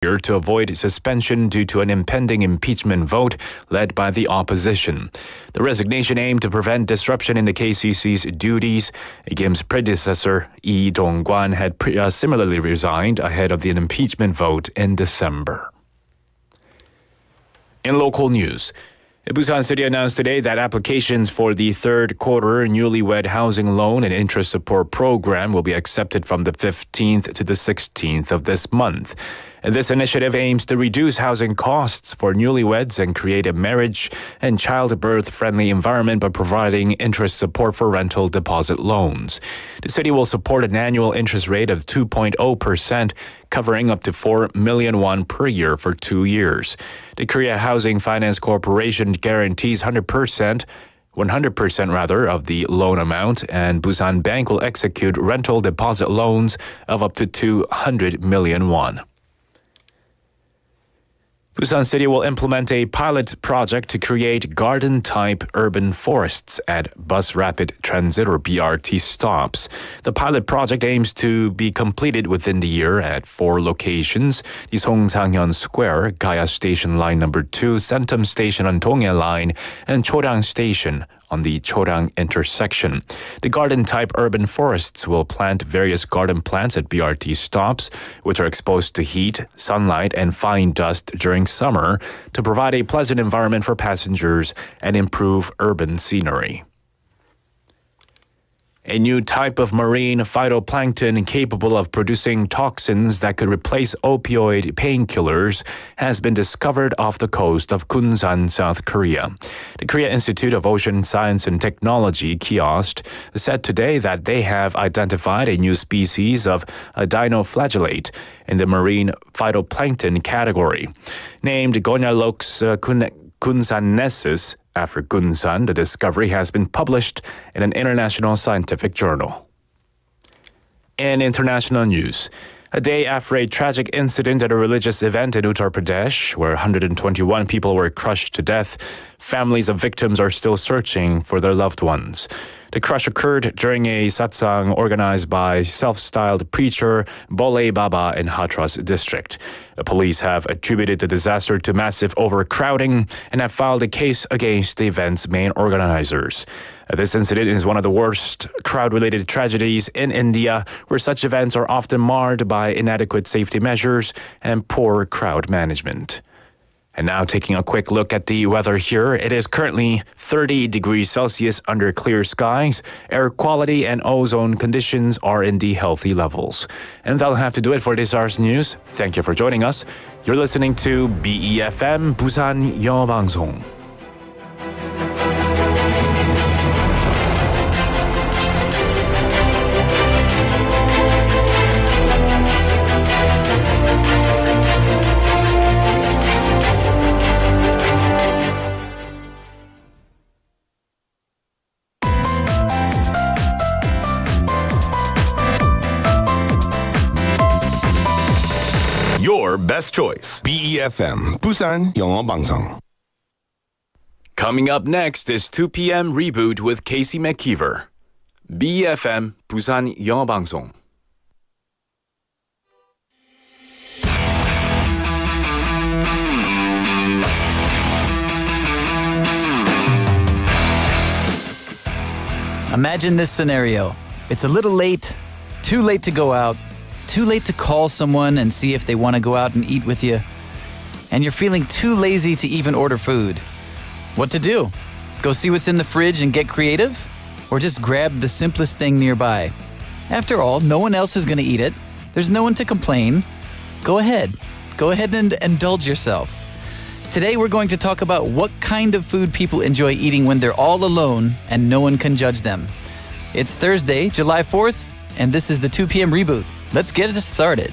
to avoid suspension due to an impending impeachment vote led by the opposition. The resignation aimed to prevent disruption in the KCC's duties. Kim's predecessor, Lee Dong-kwan, had similarly resigned ahead of the impeachment vote in December. In local news, Busan City announced today that applications for the third quarter newlywed housing loan and interest support program will be accepted from the 15th to the 16th of this month. And this initiative aims to reduce housing costs for newlyweds and create a marriage and childbirth-friendly environment by providing interest support for rental deposit loans. The city will support an annual interest rate of 2.0%, covering up to 4 million won per year for 2 years. The Korea Housing Finance Corporation guarantees 100% of the loan amount, and Busan Bank will execute rental deposit loans of up to 200 million won. Busan City will implement a pilot project to create garden-type urban forests at bus rapid transit or BRT stops. The pilot project aims to be completed within the year at 4 locations: the Songsanghyun Square, Gaya Station Line Number 2, Centum Station on Donghae Line, and Chorang Station on the Chorang intersection. The garden-type urban forests will plant various garden plants at BRT stops, which are exposed to heat, sunlight, and fine dust during summer to provide a pleasant environment for passengers and improve urban scenery. A new type of marine phytoplankton capable of producing toxins that could replace opioid painkillers has been discovered off the coast of Busan, South Korea. The Korea Institute of Ocean Science and Technology, KIOST, said today that they have identified a new species of dinoflagellate in the marine phytoplankton category. Named Gonyalox kunsanensis, after Gunsan, the discovery has been published in an international scientific journal. In international news, a day after a tragic incident at a religious event in Uttar Pradesh, where 121 people were crushed to death, families of victims are still searching for their loved ones. The crush occurred during a satsang organized by self-styled preacher Bole Baba in Hatras district. The police have attributed the disaster to massive overcrowding and have filed a case against the event's main organizers. This incident is one of the worst crowd-related tragedies in India, where such events are often marred by inadequate safety measures and poor crowd management. And now taking a quick look at the weather here. It is currently 30 degrees Celsius under clear skies. Air quality and ozone conditions are in the healthy levels. And that'll have to do it for this hour's news. Thank you for joining us. You're listening to BEFM 부산영어방송. Your best choice. BEFM 부산영어방송. Coming up next is 2 p.m. Reboot with Casey McKeever. BEFM 부산영어방송. Imagine this scenario. It's a little late, too late to go out, too late to call someone and see if they want to go out and eat with you, and you're feeling too lazy to even order food. What to do? Go see what's in the fridge and get creative? Or just grab the simplest thing nearby? After all, no one else is going to eat it. There's no one to complain. Go ahead. Go ahead and indulge yourself. Today we're going to talk about what kind of food people enjoy eating when they're all alone and no one can judge them. It's Thursday, July 4th, and this is the 2 p.m. Reboot. Let's get it started.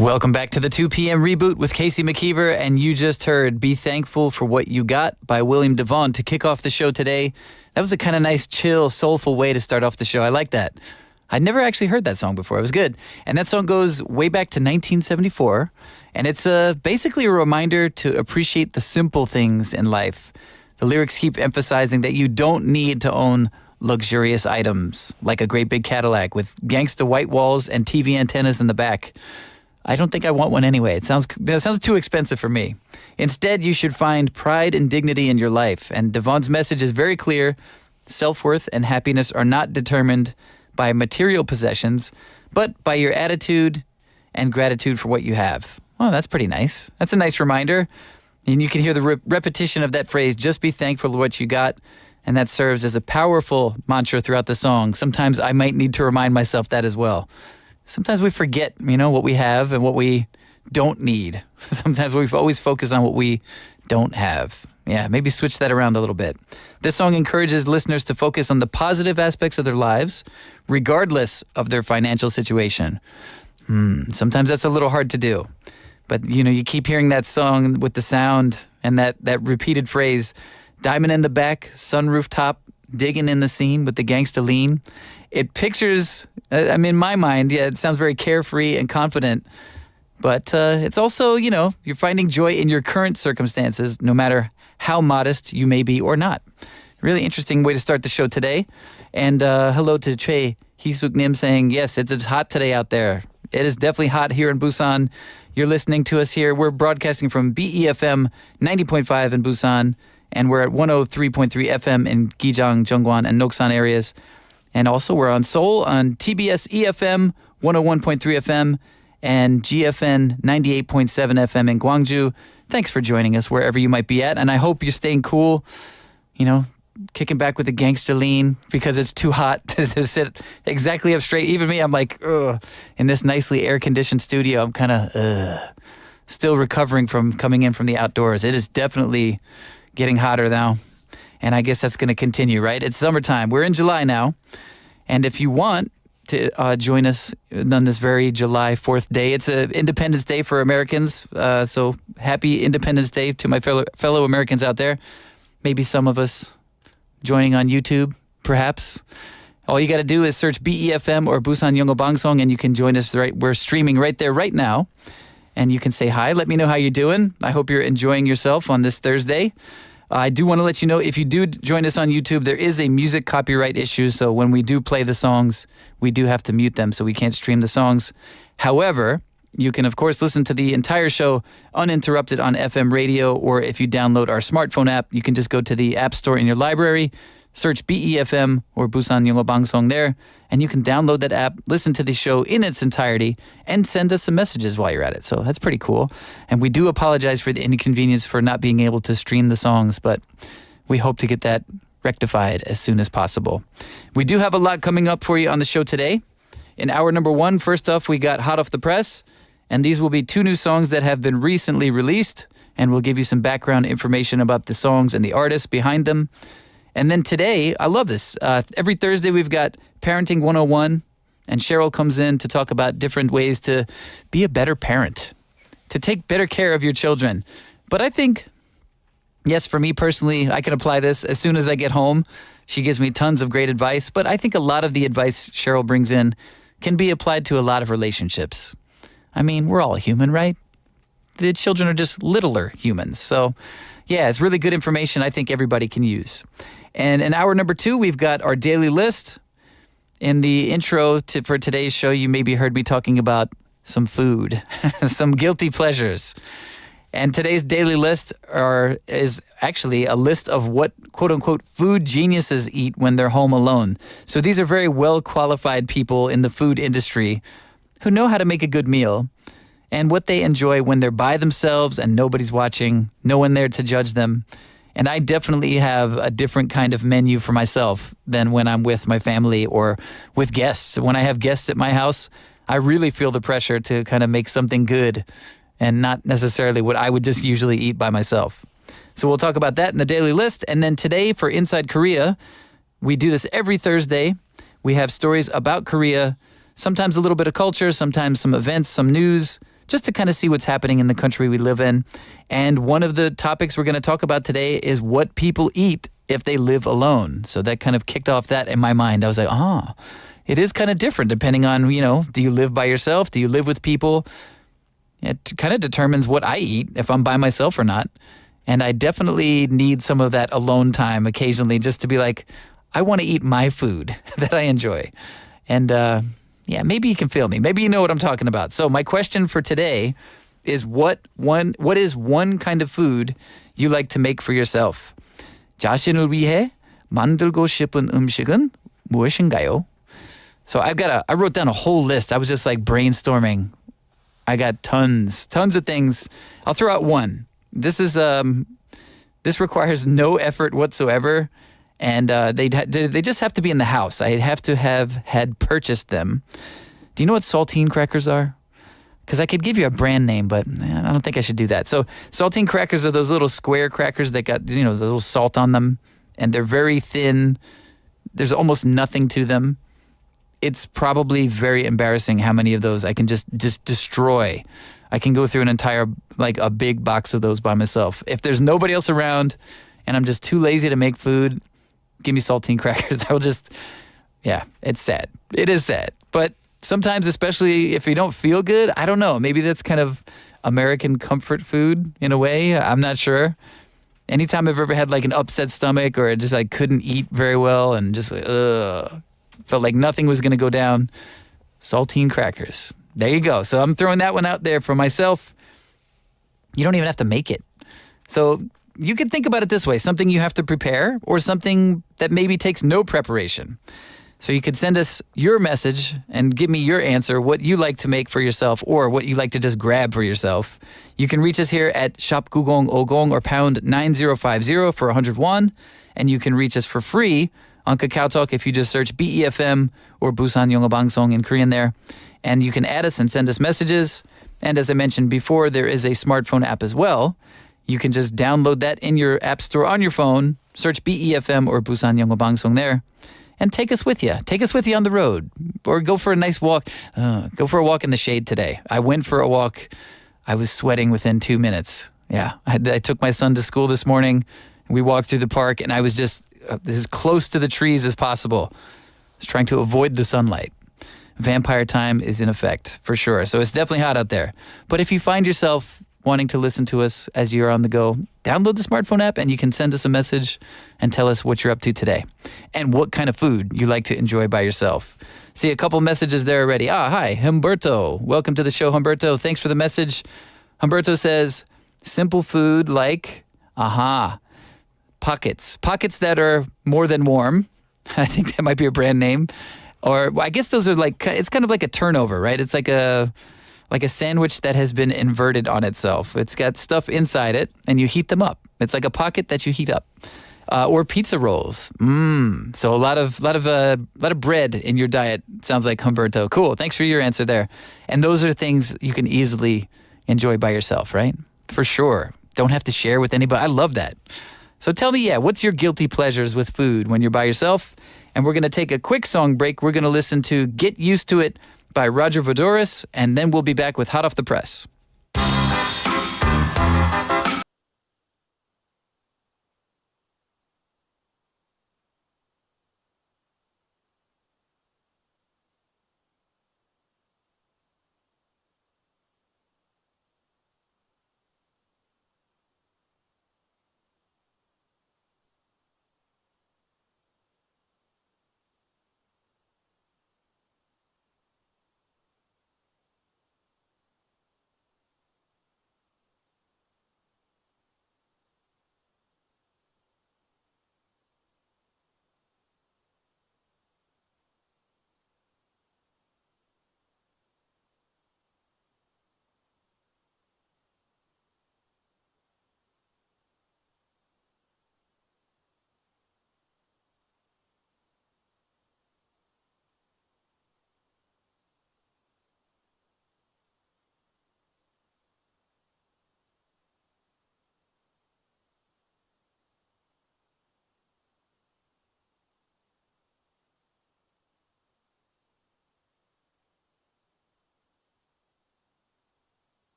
Welcome back to the 2 p.m. Reboot with Casey McKeever, and you just heard Be Thankful for What You Got by William DeVaughn to kick off the show today. That was a kind of nice, chill, soulful way to start off the show. I like that. I'd never actually heard that song before. It was good. And that song goes way back to 1974, and it's basically a reminder to appreciate the simple things in life. The lyrics keep emphasizing that you don't need to own luxurious items, like a great big Cadillac with gangsta white walls and TV antennas in the back. I don't think I want one anyway. That sounds too expensive for me. Instead, you should find pride and dignity in your life. And Devon's message is very clear. Self-worth and happiness are not determined by material possessions, but by your attitude and gratitude for what you have. Oh, that's pretty nice. That's a nice reminder. And you can hear the repetition of that phrase, just be thankful for what you got. And that serves as a powerful mantra throughout the song. Sometimes I might need to remind myself that as well. Sometimes we forget, what we have and what we don't need. Sometimes we always focus on what we don't have. Yeah, maybe switch that around a little bit. This song encourages listeners to focus on the positive aspects of their lives, regardless of their financial situation. Sometimes that's a little hard to do. But, you keep hearing that song with the sound and that repeated phrase, diamond in the back, sunroof top, digging in the scene with the gangsta lean. It pictures, in my mind, it sounds very carefree and confident. But it's also, you're finding joy in your current circumstances, no matter how modest you may be or not. Really interesting way to start the show today. And hello to Choi Hisuk Nim saying, yes, it's hot today out there. It is definitely hot here in Busan. You're listening to us here. We're broadcasting from BEFM 90.5 in Busan. And we're at 103.3 FM in Gijang, Jeongwon, and Noksan areas. And also we're on Seoul on TBS EFM 101.3 FM and GFN 98.7 FM in Gwangju. Thanks for joining us wherever you might be at. And I hope you're staying cool, kicking back with the gangsta lean because it's too hot to sit exactly up straight. Even me, I'm like, ugh. In this nicely air-conditioned studio, I'm kind of still recovering from coming in from the outdoors. It is definitely getting hotter now. And I guess that's going to continue, right? It's summertime. We're in July now. And if you want to join us on this very July 4th day, it's an Independence Day for Americans. So happy Independence Day to my fellow Americans out there. Maybe some of us joining on YouTube, perhaps. All you got to do is search BEFM or Busan영어방송 and you can join us. We're streaming right there right now. And you can say hi. Let me know how you're doing. I hope you're enjoying yourself on this Thursday. I do want to let you know, if you do join us on YouTube, there is a music copyright issue. So when we do play the songs, we do have to mute them so we can't stream the songs. However, you can, of course, listen to the entire show uninterrupted on FM radio, or if you download our smartphone app, you can just go to the App Store in your library, search BEFM or 부산영어방송 there, and you can download that app, listen to the show in its entirety, and send us some messages while you're at it. So that's pretty cool. And we do apologize for the inconvenience for not being able to stream the songs, but we hope to get that rectified as soon as possible. We do have a lot coming up for you on the show today. In hour number one, first off, we got Hot Off the Press, and these will be two new songs that have been recently released, and we'll give you some background information about the songs and the artists behind them. And then today, I love this. Every Thursday, we've got Parenting 101, and Cheryl comes in to talk about different ways to be a better parent, to take better care of your children. But I think, yes, for me personally, I can apply this as soon as I get home. She gives me tons of great advice, but I think a lot of the advice Cheryl brings in can be applied to a lot of relationships. I mean, we're all human, right? The children are just littler humans. So, yeah, it's really good information I think everybody can use. And in hour number two, we've got our daily list. In the intro for today's show, you maybe heard me talking about some food, some guilty pleasures. And today's daily list is actually a list of what, quote-unquote, food geniuses eat when they're home alone. So these are very well-qualified people in the food industry who know how to make a good meal and what they enjoy when they're by themselves and nobody's watching, no one there to judge them. And I definitely have a different kind of menu for myself than when I'm with my family or with guests. When I have guests at my house, I really feel the pressure to kind of make something good and not necessarily what I would just usually eat by myself. So we'll talk about that in the daily list. And then today for Inside Korea, we do this every Thursday. We have stories about Korea, sometimes a little bit of culture, sometimes some events, some news, just to kind of see what's happening in the country we live in. And one of the topics we're going to talk about today is what people eat if they live alone. So that kind of kicked off that in my mind. I was like, it is kind of different depending on, do you live by yourself? Do you live with people? It kind of determines what I eat, if I'm by myself or not. And I definitely need some of that alone time occasionally just to be like, I want to eat my food that I enjoy. And maybe you can feel me. Maybe you know what I'm talking about. So my question for today is what is one kind of food you like to make for yourself? 자신을 위해 만들고 싶은 음식은 무엇인가요? So I wrote down a whole list. I was just like brainstorming. I got tons of things. I'll throw out one. This requires no effort whatsoever, and they just have to be in the house. I have to have had purchased them. Do you know what saltine crackers are? Because I could give you a brand name, but I don't think I should do that. So saltine crackers are those little square crackers that got the little salt on them, and they're very thin. There's almost nothing to them. It's probably very embarrassing how many of those I can just destroy. I can go through an entire, a big box of those by myself. If there's nobody else around and I'm just too lazy to make food, give me saltine crackers. I will it's sad. It is sad. But sometimes, especially if you don't feel good, I don't know. Maybe that's kind of American comfort food in a way. I'm not sure. Anytime I've ever had an upset stomach or just couldn't eat very well and just felt like nothing was going to go down, saltine crackers. There you go. So I'm throwing that one out there for myself. You don't even have to make it. So you can think about it this way, something you have to prepare or something that maybe takes no preparation. So you could send us your message and give me your answer, what you like to make for yourself or what you like to just grab for yourself. You can reach us here at shop 9050 or pound 9050 for 101. And you can reach us for free on KakaoTalk if you just search BEFM or Busan영어방송 in Korean there. And you can add us and send us messages. And as I mentioned before, there is a smartphone app as well. You can just download that in your app store on your phone, search BEFM or Busan영어방송 there, and take us with you. Take us with you on the road or go for a nice walk. Go for a walk in the shade today. I went for a walk. I was sweating within 2 minutes. Yeah, I took my son to school this morning. We walked through the park and I was just as close to the trees as possible. I was trying to avoid the sunlight. Vampire time is in effect, for sure. So it's definitely hot out there. But if you find yourself wanting to listen to us as you're on the go, download the smartphone app and you can send us a message and tell us what you're up to today and what kind of food you like to enjoy by yourself. See a couple messages there already. Hi, Humberto. Welcome to the show, Humberto. Thanks for the message. Humberto says, simple food like, pockets. Pockets that are more than warm. I think that might be a brand name. Or I guess those are it's kind of like a turnover, right? It's like a sandwich that has been inverted on itself. It's got stuff inside it and you heat them up. It's like a pocket that you heat up. Or pizza rolls. So a lot of bread in your diet. Sounds like Humberto. Cool. Thanks for your answer there. And those are things you can easily enjoy by yourself, right? For sure. Don't have to share with anybody. I love that. So tell me, what's your guilty pleasures with food when you're by yourself? And we're going to take a quick song break. We're going to listen to Get Used to It by Roger Vodoris, and then we'll be back with Hot Off the Press.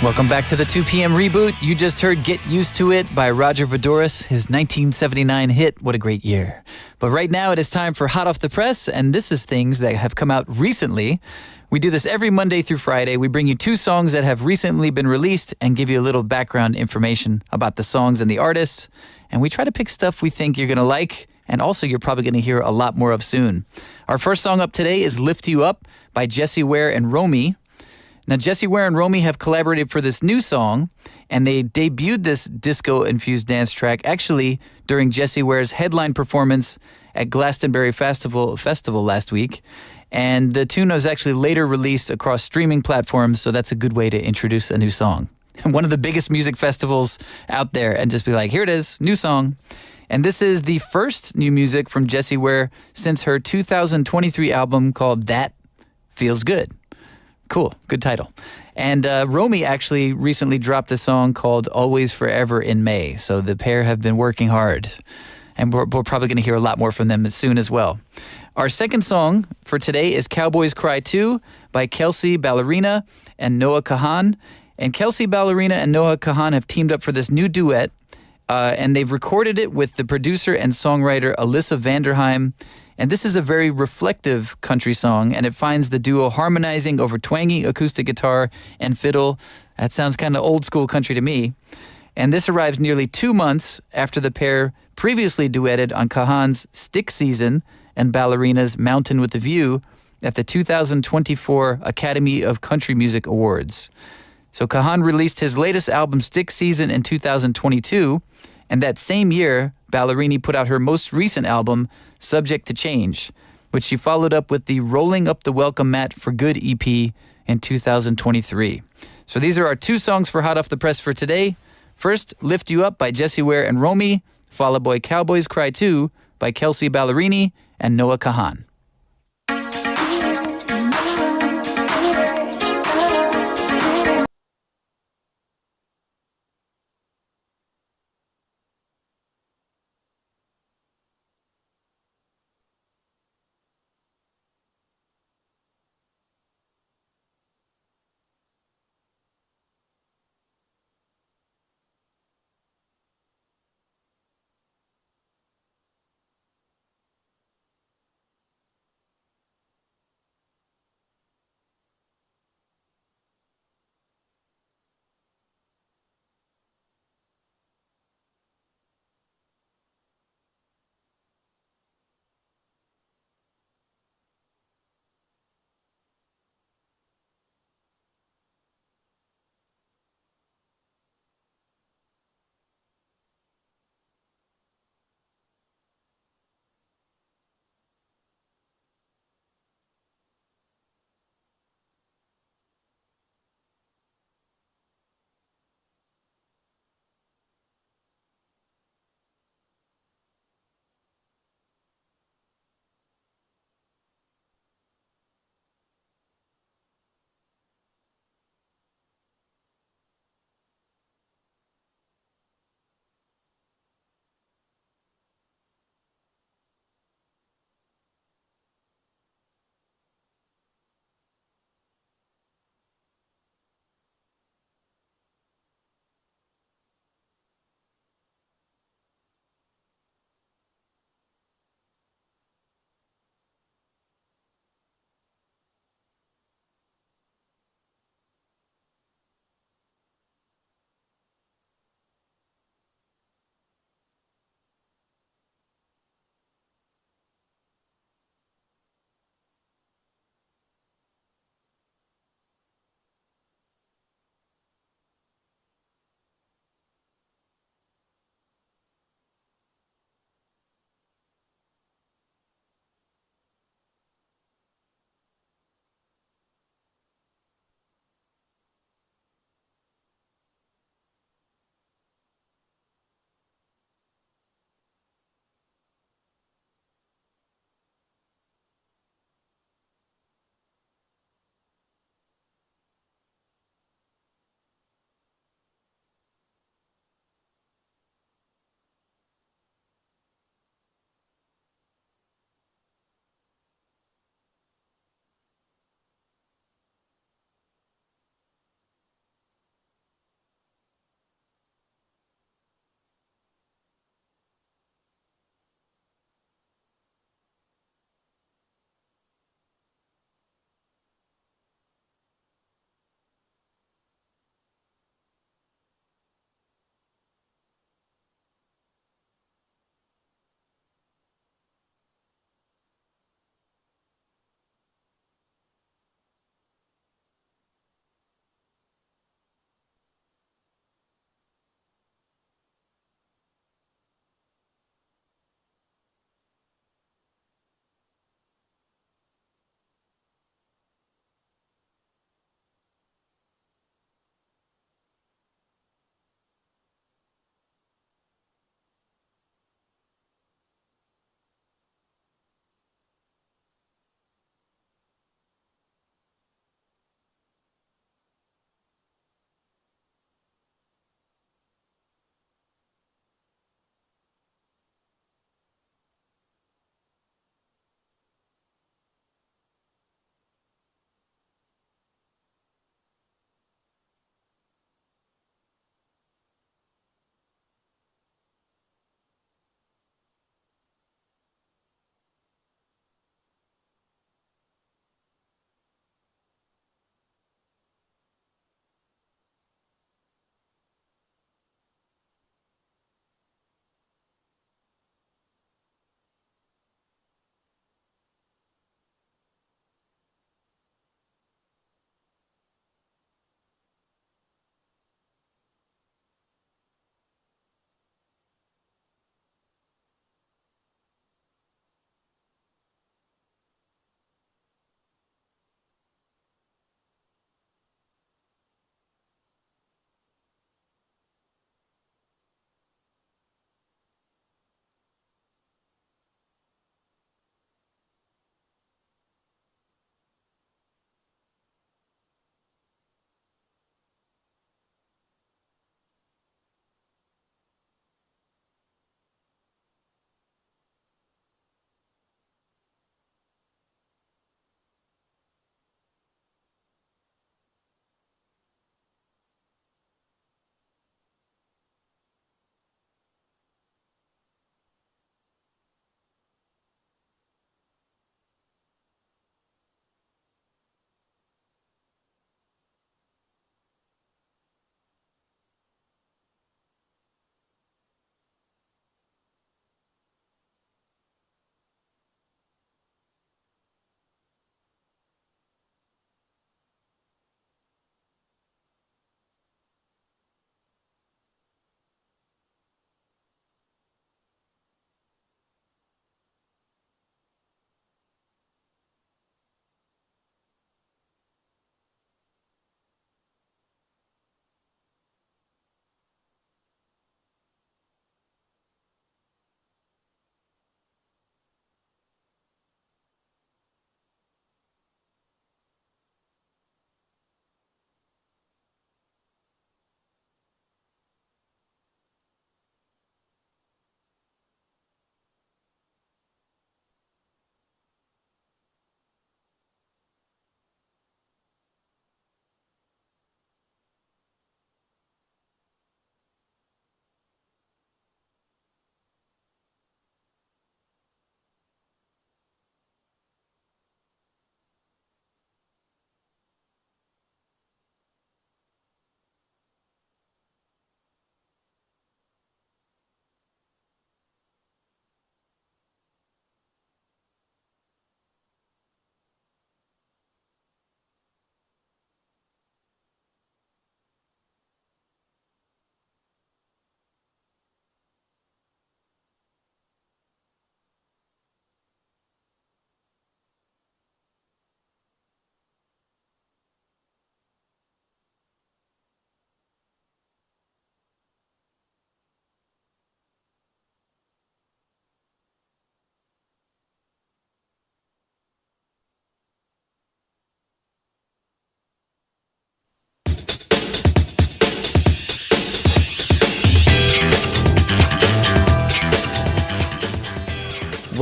Welcome back to the 2 p.m. Reboot. You just heard Get Used to It by Roger Voudouris, his 1979 hit. What a great year. But right now it is time for Hot Off the Press, and this is things that have come out recently. We do this every Monday through Friday. We bring you 2 songs that have recently been released and give you a little background information about the songs and the artists. And we try to pick stuff we think you're going to like, and also you're probably going to hear a lot more of soon. Our first song up today is Lift You Up by Jessie Ware and Romy. Now, Jessie Ware and Romy have collaborated for this new song, and they debuted this disco-infused dance track actually during Jessie Ware's headline performance at Glastonbury Festival last week. And the tune was actually later released across streaming platforms, so that's a good way to introduce a new song. One of the biggest music festivals out there, and just be like, here it is, new song. And this is the first new music from Jessie Ware since her 2023 album called That Feels Good. Cool. Good title. And Romy actually recently dropped a song called Always Forever in May. So the pair have been working hard. And we're probably going to hear a lot more from them soon as well. Our second song for today is Cowboys Cry 2 by Kelsey Ballerina and Noah Kahan. And Kelsey Ballerina and Noah Kahan have teamed up for this new duet. And they've recorded it with the producer and songwriter Alyssa Vanderheim. And this is a very reflective country song, and it finds the duo harmonizing over twangy acoustic guitar and fiddle. That sounds kind of old school country to me. And this arrives nearly 2 months after the pair previously duetted on Kahan's Stick Season and Ballerina's Mountain with a View at the 2024 Academy of Country Music Awards. So Kahan released his latest album, Stick Season, in 2022, and that same year, Ballerini put out her most recent album, Subject to Change, which she followed up with the Rolling Up the Welcome Mat for Good EP in 2023. So these are our 2 songs for Hot Off the Press for today. First, Lift You Up by Jessie Ware and Romy, followed by Cowboys Cry 2 by Kelsey Ballerini and Noah Kahan.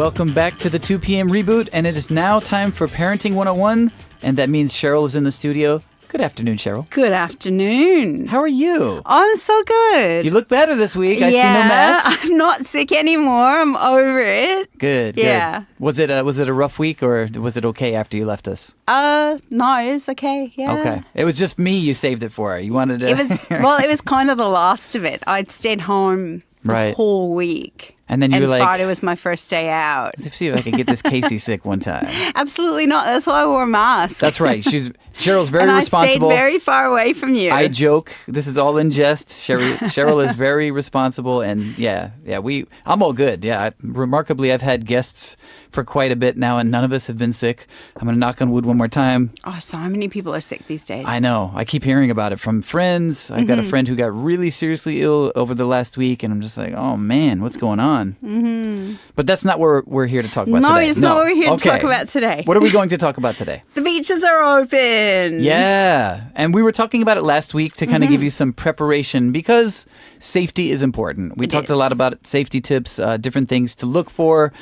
Welcome back to the 2 p.m. Reboot, and it is now time for Parenting 101, and that means Cheryl is in the studio. Good afternoon, Cheryl. Good afternoon. How are you? I'm so good. You look better this week. I see no mask. I'm not sick anymore. I'm over it. Good. Yeah. Good. Was it a rough week, or was it okay after you left us? No, it's okay. Yeah. Okay. It was just me you saved it for. You wanted to. It was kind of the last of it. I'd stayed home the whole week. And then you were like, Friday was my first day out. Let's see if I could get this Casey sick one time. Absolutely not. That's why I wore a mask. That's right. Cheryl's very and responsible. I stayed very far away from you. I joke. This is all in jest. Cheryl is very responsible, and I'm all good. Yeah, remarkably, I've had guests for quite a bit now, and none of us have been sick. I'm going to knock on wood one more time. Oh, so many people are sick these days. I know. I keep hearing about it from friends. I've got a friend who got really seriously ill over the last week, and I'm just like, oh man, what's going on? Mm-hmm. But that's not what we're here to talk about today. No, it's not what we're here to talk about today. What are we going to talk about today? The beaches are open. Yeah. And we were talking about it last week to kind of give you some preparation because safety is important. We talked a lot about safety tips, different things to look for.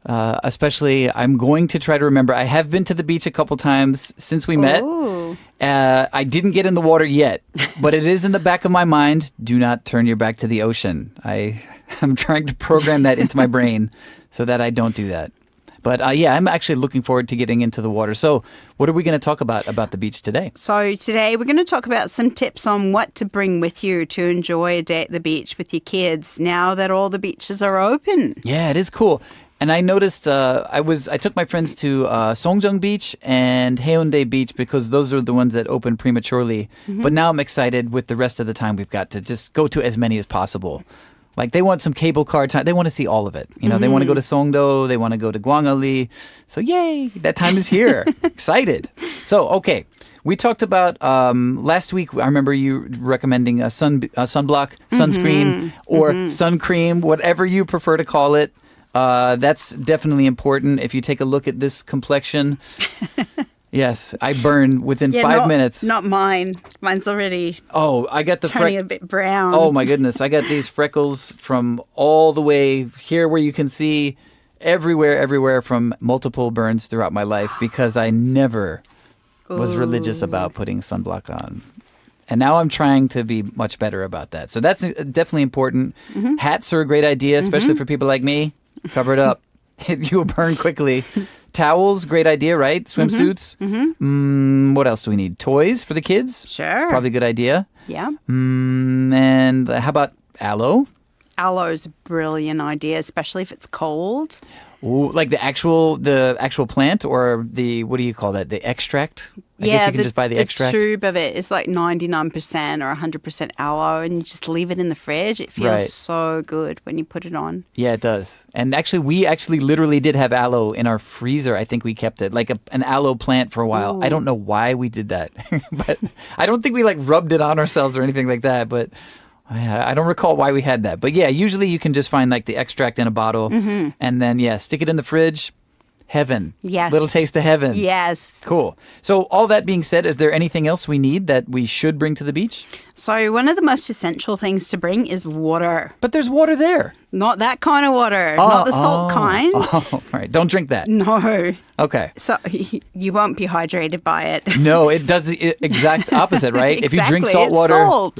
Especially, I'm going to try to remember. I have been to the beach a couple times since we met. I didn't get in the water yet, but it is in the back of my mind. Do not turn your back to the ocean. I'm trying to program that into my brain so that I don't do that. But I'm actually looking forward to getting into the water. So what are we going to talk about the beach today? So today we're going to talk about some tips on what to bring with you to enjoy a day at the beach with your kids now that all the beaches are open. Yeah, it is cool. And I noticed I took my friends to Songjeong Beach and Haeundae Beach because those are the ones that open prematurely. But now I'm excited with the rest of the time we've got to just go to as many as possible. Like they want some cable car time. They want to see all of it. You know, they want to go to Songdo. They want to go to Gwangali. So yay, that time is here. Excited. So, okay. We talked about last week. I remember you recommending a sunblock, sunscreen, or sun cream, whatever you prefer to call it. That's definitely important. If you take a look at this complexion, yes, I burn within 5 minutes. Not mine. Mine's already I got the turning a bit brown. Oh my goodness, I got these freckles from all the way here where you can see everywhere from multiple burns throughout my life because I never was religious about putting sunblock on. And now I'm trying to be much better about that. So that's definitely important. Hats are a great idea, especially for people like me. Cover it up. You'll burn quickly. Towels, great idea, right? Swimsuits. What else do we need? Toys for the kids? Sure. Probably a good idea. Yeah. And how about aloe? Aloe is a brilliant idea, especially if it's cold. Ooh, like the actual plant or the, what do you call that? The extract? I guess you can just buy the extract. The tube of it is like 99% or 100% aloe, and you just leave it in the fridge. It feels so good when you put it on. Yeah, it does. And actually, we literally did have aloe in our freezer. I think we kept it, like an aloe plant for a while. Ooh. I don't know why we did that, but I don't think we like rubbed it on ourselves or anything like that, but I don't recall why we had that. But yeah, usually you can just find like the extract in a bottle and then, stick it in the fridge. Heaven. Yes. Little taste of heaven. Yes. Cool. So all that being said, is there anything else we need that we should bring to the beach? So one of the most essential things to bring is water. But there's water there. Not that kind of water. Not the salt kind. Oh, all right. Don't drink that. No. Okay. So you won't be hydrated by it. No, it does the exact opposite, right? Exactly. If you drink salt water, salt.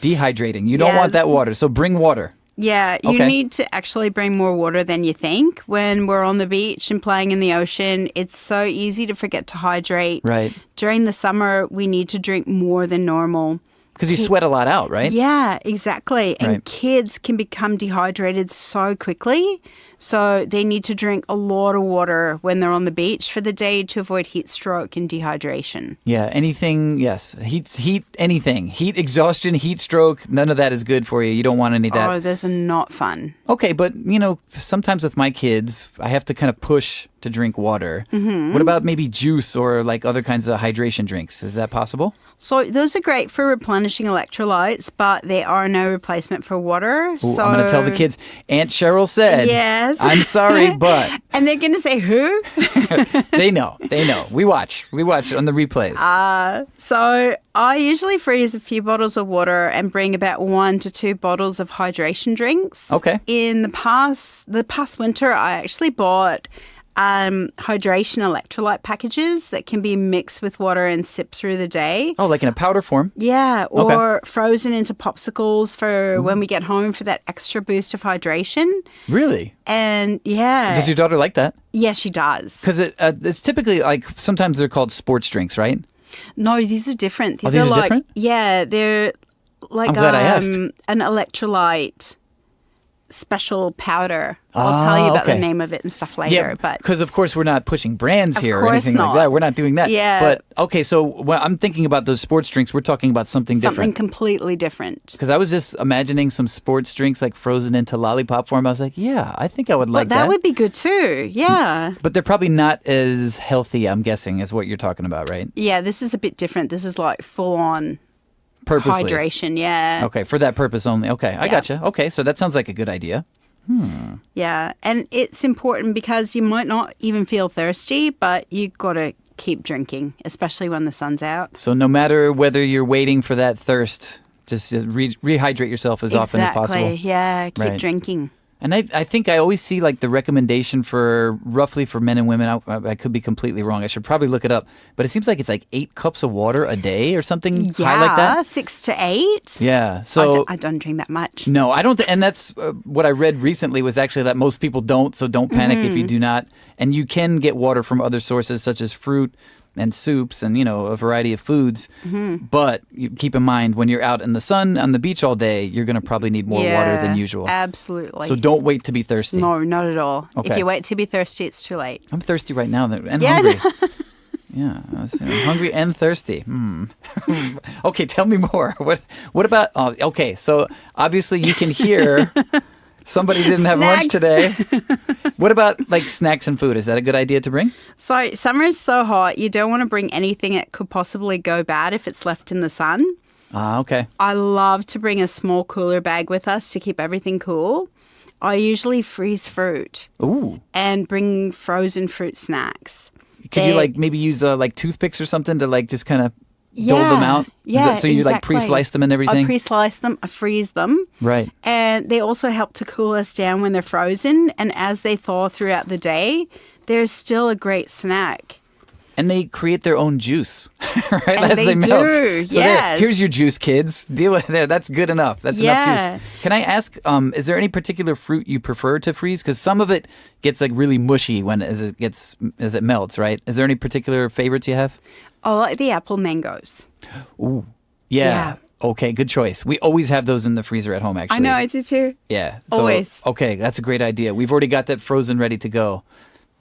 Dehydrating. You don't want that water. So bring water. Yeah, you need to actually bring more water than you think when we're on the beach and playing in the ocean. It's so easy to forget to hydrate. Right. During the summer, we need to drink more than normal. Because you sweat a lot out, right? Yeah, exactly. And kids can become dehydrated so quickly. So they need to drink a lot of water when they're on the beach for the day to avoid heat stroke and dehydration. Yeah, anything, yes. Heat, anything. Heat exhaustion, heat stroke, none of that is good for you. You don't want any of that. Oh, those are not fun. Okay, but, sometimes with my kids, I have to kind of push to drink water. What about maybe juice or like other kinds of hydration drinks? Is that possible? So those are great for replenishing electrolytes, but they are no replacement for water. Ooh, I'm going to tell the kids, Aunt Cheryl said. Yes. does. I'm sorry, but And they're going to say, who? they know. We watch it on the replays. So I usually freeze a few bottles of water and bring about 1 to 2 bottles of hydration drinks. Okay. In the past winter, I actually bought hydration electrolyte packages that can be mixed with water and sipped through the day. Oh, like in a powder form? Yeah, or frozen into popsicles for when we get home for that extra boost of hydration. Really? And yeah. Does your daughter like that? Yeah, she does. Because it's typically like sometimes they're called sports drinks, right? No, these are different. These are like, different? Yeah, they're like I'm glad I asked. an electrolyte special powder. I'll tell you about the name of it and stuff later. Yeah, But because of course we're not pushing brands here or course anything like not. that. We're not doing that. Yeah. But okay, so when I'm thinking about those sports drinks, we're talking about something different. completely different. Because I was just imagining some sports drinks like frozen into lollipop form. I was like, yeah, I think I would like But that would be good too. Yeah. But they're probably not as healthy, I'm guessing, is what you're talking about, right? Yeah, this is a bit different. This is like full on Purposely. hydration. Yeah. Okay, for that purpose only. Okay, I gotcha. Okay, so that sounds like a good idea. Yeah. And it's important because you might not even feel thirsty, but you got to keep drinking, especially when the sun's out. So no matter whether you're waiting for that thirst, just rehydrate yourself as often as possible. Exactly. Yeah. Keep Right. drinking. And I think I always see like the recommendation for roughly for men and women. I could be completely wrong. I should probably look it up. But it seems like it's like 8 cups of water a day or something high like that. 6 to 8. Yeah. So I don't drink that much. no, I don't. And that's what I read recently was actually that most people don't. So don't panic if you do not. And you can get water from other sources such as fruit and soups and, a variety of foods. But you keep in mind when you're out in the sun on the beach all day, you're going to probably need more water than usual. Absolutely. So don't wait to be thirsty. No, not at all. Okay. If you wait to be thirsty, it's too late. I'm thirsty right now and Yeah. hungry. Yeah, I'm hungry and thirsty. Okay, tell me more. What about? Oh, okay, so obviously you can hear somebody didn't have lunch Snacks. today. What about like snacks and food? Is that a good idea to bring? So summer is so hot, you don't want to bring anything that could possibly go bad if it's left in the sun. Ah, okay. I love to bring a small cooler bag with us to keep everything cool. I usually freeze fruit Ooh. and bring frozen fruit snacks. Could you like maybe use like toothpicks or something to like just kind of dole them out? Is Yeah, that- so you like exactly. pre-slice them and everything? I pre-slice them, I freeze them. Right. And they also help to cool us down when they're frozen. And as they thaw throughout the day, they're still a great snack. And they create their own juice, right? And as they melt. do, So there, yes. here's your juice, kids. Deal with it. That's good enough. That's enough Yeah. juice. Can I ask, is there any particular fruit you prefer to freeze? Because some of it gets like really mushy as it melts, right? Is there any particular favorites you have? I like the apple mangoes. Yeah. Yeah. Okay, good choice. We always have those in the freezer at home, actually. I know, I do too. Yeah. Always. Okay, that's a great idea. We've already got that frozen ready to go.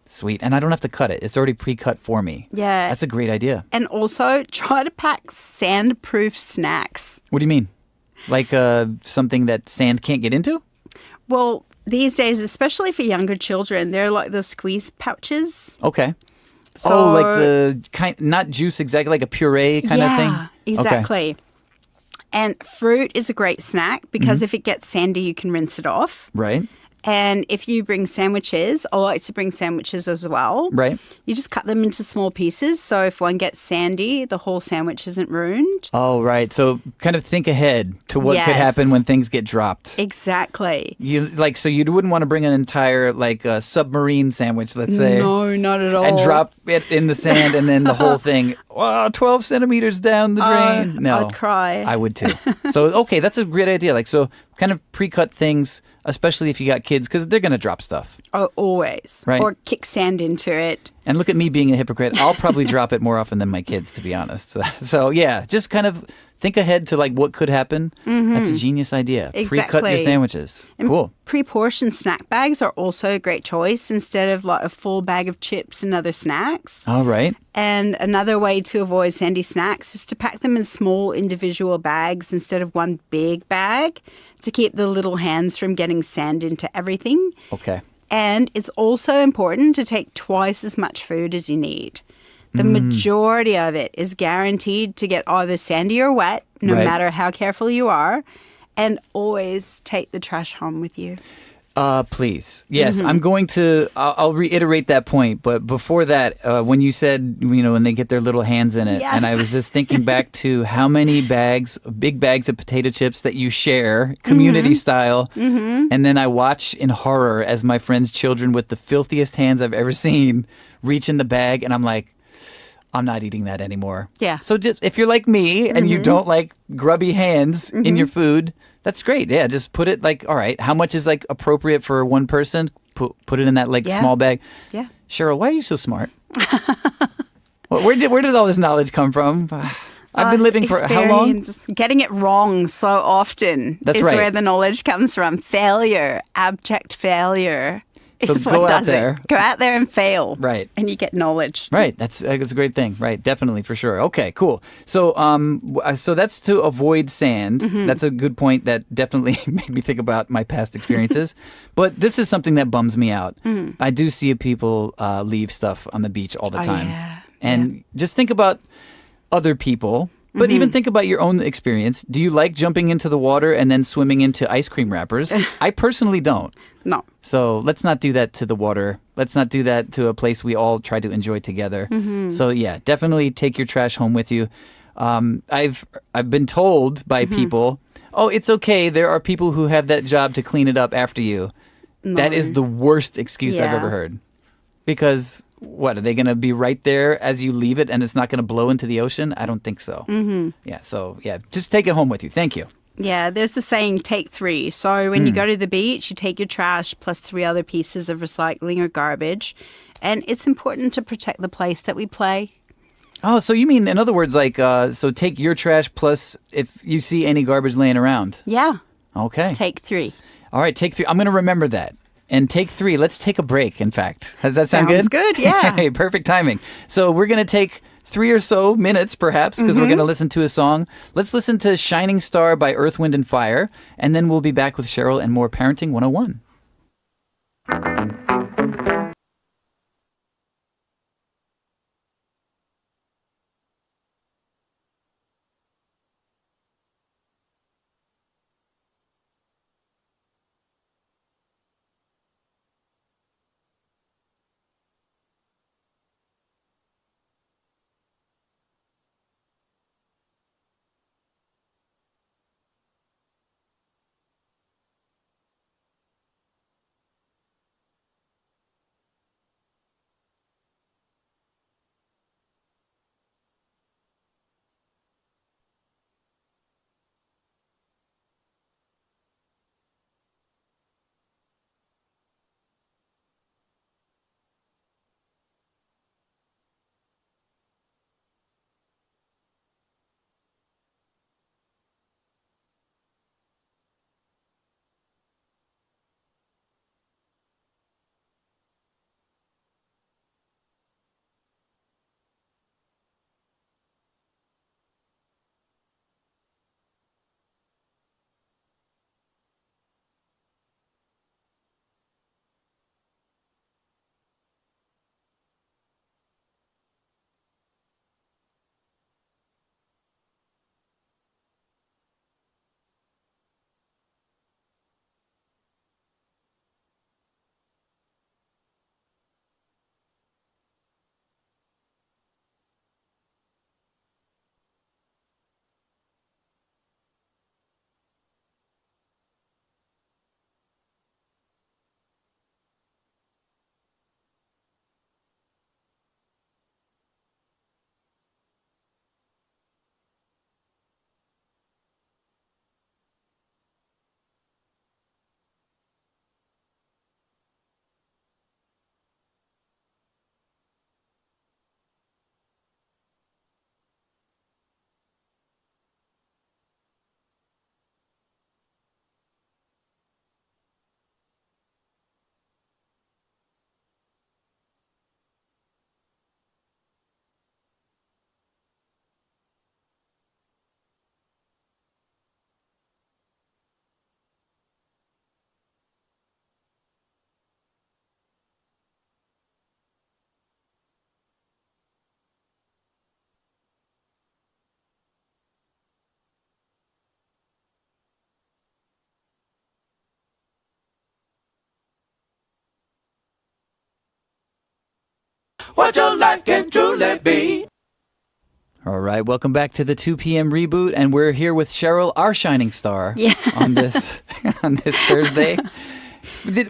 Sweet. And I don't have to cut it. It's already pre-cut for me. Yeah. That's a great idea. And also try to pack sand-proof snacks. What do you mean? Like something that sand can't get into? Well, these days, especially for younger children, they're like the squeeze pouches. Okay. So, like the kind, not juice exactly, like a puree kind of thing? Yeah, exactly. And fruit is a great snack because if it gets sandy, you can rinse it off. Right. And if you bring sandwiches, I like to bring sandwiches as well. Right. You just cut them into small pieces. So if one gets sandy, the whole sandwich isn't ruined. Oh, right. So kind of think ahead to what could Yes. happen when things get dropped. Exactly. So you wouldn't want to bring an entire like submarine sandwich, let's say. No, not at all. And drop it in the sand and then the whole thing, 12 centimeters down the drain. No. I'd cry. I would too. So, okay, that's a great idea. Like, so kind of pre-cut things, especially if you got kids, because they're going to drop stuff. Oh, always. Right. Or kick sand into it. And look at me being a hypocrite. I'll probably drop it more often than my kids, to be honest. So yeah, just kind of think ahead to like what could happen. That's a genius idea. Pre-cut your Exactly. sandwiches. Cool. Pre-portioned snack bags are also a great choice instead of like a full bag of chips and other snacks. All right. And another way to avoid sandy snacks is to pack them in small individual bags instead of one big bag to keep the little hands from getting sand into everything. Okay. And it's also important to take twice as much food as you need. The majority of it is guaranteed to get either sandy or wet, no Right. matter how careful you are. And always take the trash home with you. Please. Yes, I'm going to. I'll reiterate that point. But before that, when you said, when they get their little hands in it, Yes. and I was just thinking back to how many big bags of potato chips that you share, community style, and then I watch in horror as my friends' children with the filthiest hands I've ever seen reach in the bag, and I'm like, I'm not eating that anymore. Yeah. So just if you're like me and you don't like grubby hands in your food, that's great. Yeah, just put it all right, how much is appropriate for one person? Put it in that Yeah. small bag. Yeah. Cheryl, why are you so smart? Where did all this knowledge come from? I've been living for how long? Experience. Getting it wrong so often That's is right. where the knowledge comes from. Failure, abject failure So is go what out does there. it. Go out there and fail. Right. And you get knowledge. Right, that's a great thing. Right, definitely for sure. Okay, cool. So, so that's to avoid sand. That's a good point. That definitely made me think about my past experiences. But this is something that bums me out. I do see people leave stuff on the beach all the Oh, time, yeah. and just think about other people. But even think about your own experience. Do you like jumping into the water and then swimming into ice cream wrappers? I personally don't. No. So let's not do that to the water. Let's not do that to a place we all try to enjoy together. So yeah, definitely take your trash home with you. I've been told by people, oh, it's okay. There are people who have that job to clean it up after you. That is the worst excuse I've Yeah. ever heard. Because what, are they going to be right there as you leave it and it's not going to blow into the ocean? I don't think so. Yeah, so yeah, just take it home with you. Thank you. Yeah, there's the saying, take 3. So when you go to the beach, you take your trash plus 3 other pieces of recycling or garbage. And it's important to protect the place that we play. Oh, so you mean, in other words, so take your trash plus if you see any garbage laying around. Yeah, Okay. take 3. All right, take 3. I'm going to remember that. And take 3. Let's take a break, in fact. Does that sound good? Sounds good, yeah. Hey, perfect timing. So we're going to take 3 or so minutes, perhaps, because we're going to listen to a song. Let's listen to Shining Star by Earth, Wind, and Fire. And then we'll be back with Cheryl and more Parenting 101. what your life can truly be. All right, welcome back to the 2 p.m. Reboot, and we're here with Cheryl, our shining star, on this Thursday.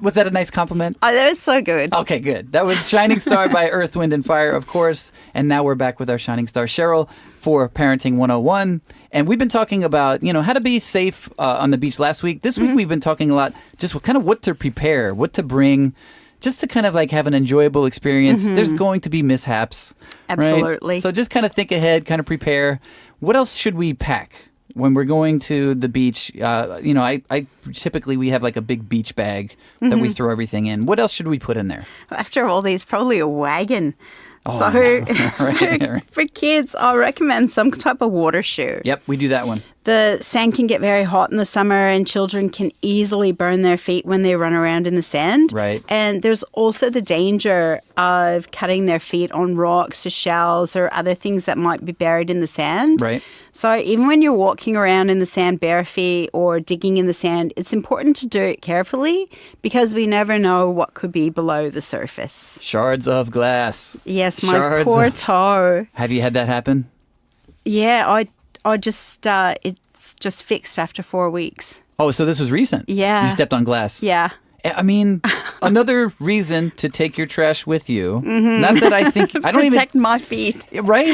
Was that a nice compliment? Oh, that was so good. Okay, good. That was Shining Star by Earth, Wind, and Fire, of course. And now we're back with our shining star, Cheryl, for Parenting 101. And we've been talking about, how to be safe on the beach last week. This week we've been talking a lot just kind of what to prepare, what to bring, just to kind of like have an enjoyable experience. There's going to be mishaps. Absolutely. Right? So just kind of think ahead, kind of prepare. What else should we pack when we're going to the beach? I typically we have like a big beach bag that we throw everything in. What else should we put in there? After all these, probably a wagon. Oh, For kids, I recommend some type of water shoe. Yep, we do that one. The sand can get very hot in the summer and children can easily burn their feet when they run around in the sand. Right. And there's also the danger of cutting their feet on rocks or shells or other things that might be buried in the sand. Right. So even when you're walking around in the sand bare feet or digging in the sand, it's important to do it carefully because we never know what could be below the surface. Shards of glass. Yes, my poor toe. Have you had that happen? Yeah, I just, it's just fixed after 4 weeks. Oh, so this was recent? Yeah. You stepped on glass? Yeah. I mean, another reason to take your trash with you. Not that I think... I don't Protect my feet. Right?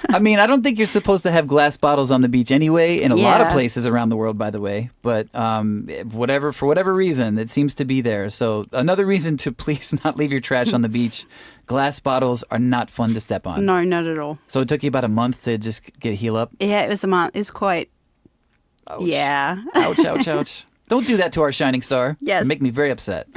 I mean, I don't think you're supposed to have glass bottles on the beach anyway, in a lot of places around the world, by the way. But for whatever reason, it seems to be there. So another reason to please not leave your trash on the beach. Glass bottles are not fun to step on. No, not at all. So it took you about a month to just heal up? Yeah, it was a month. It was quite... Ouch. Yeah. Ouch, ouch, ouch. Don't do that to our shining star. Yes. It'd make me very upset.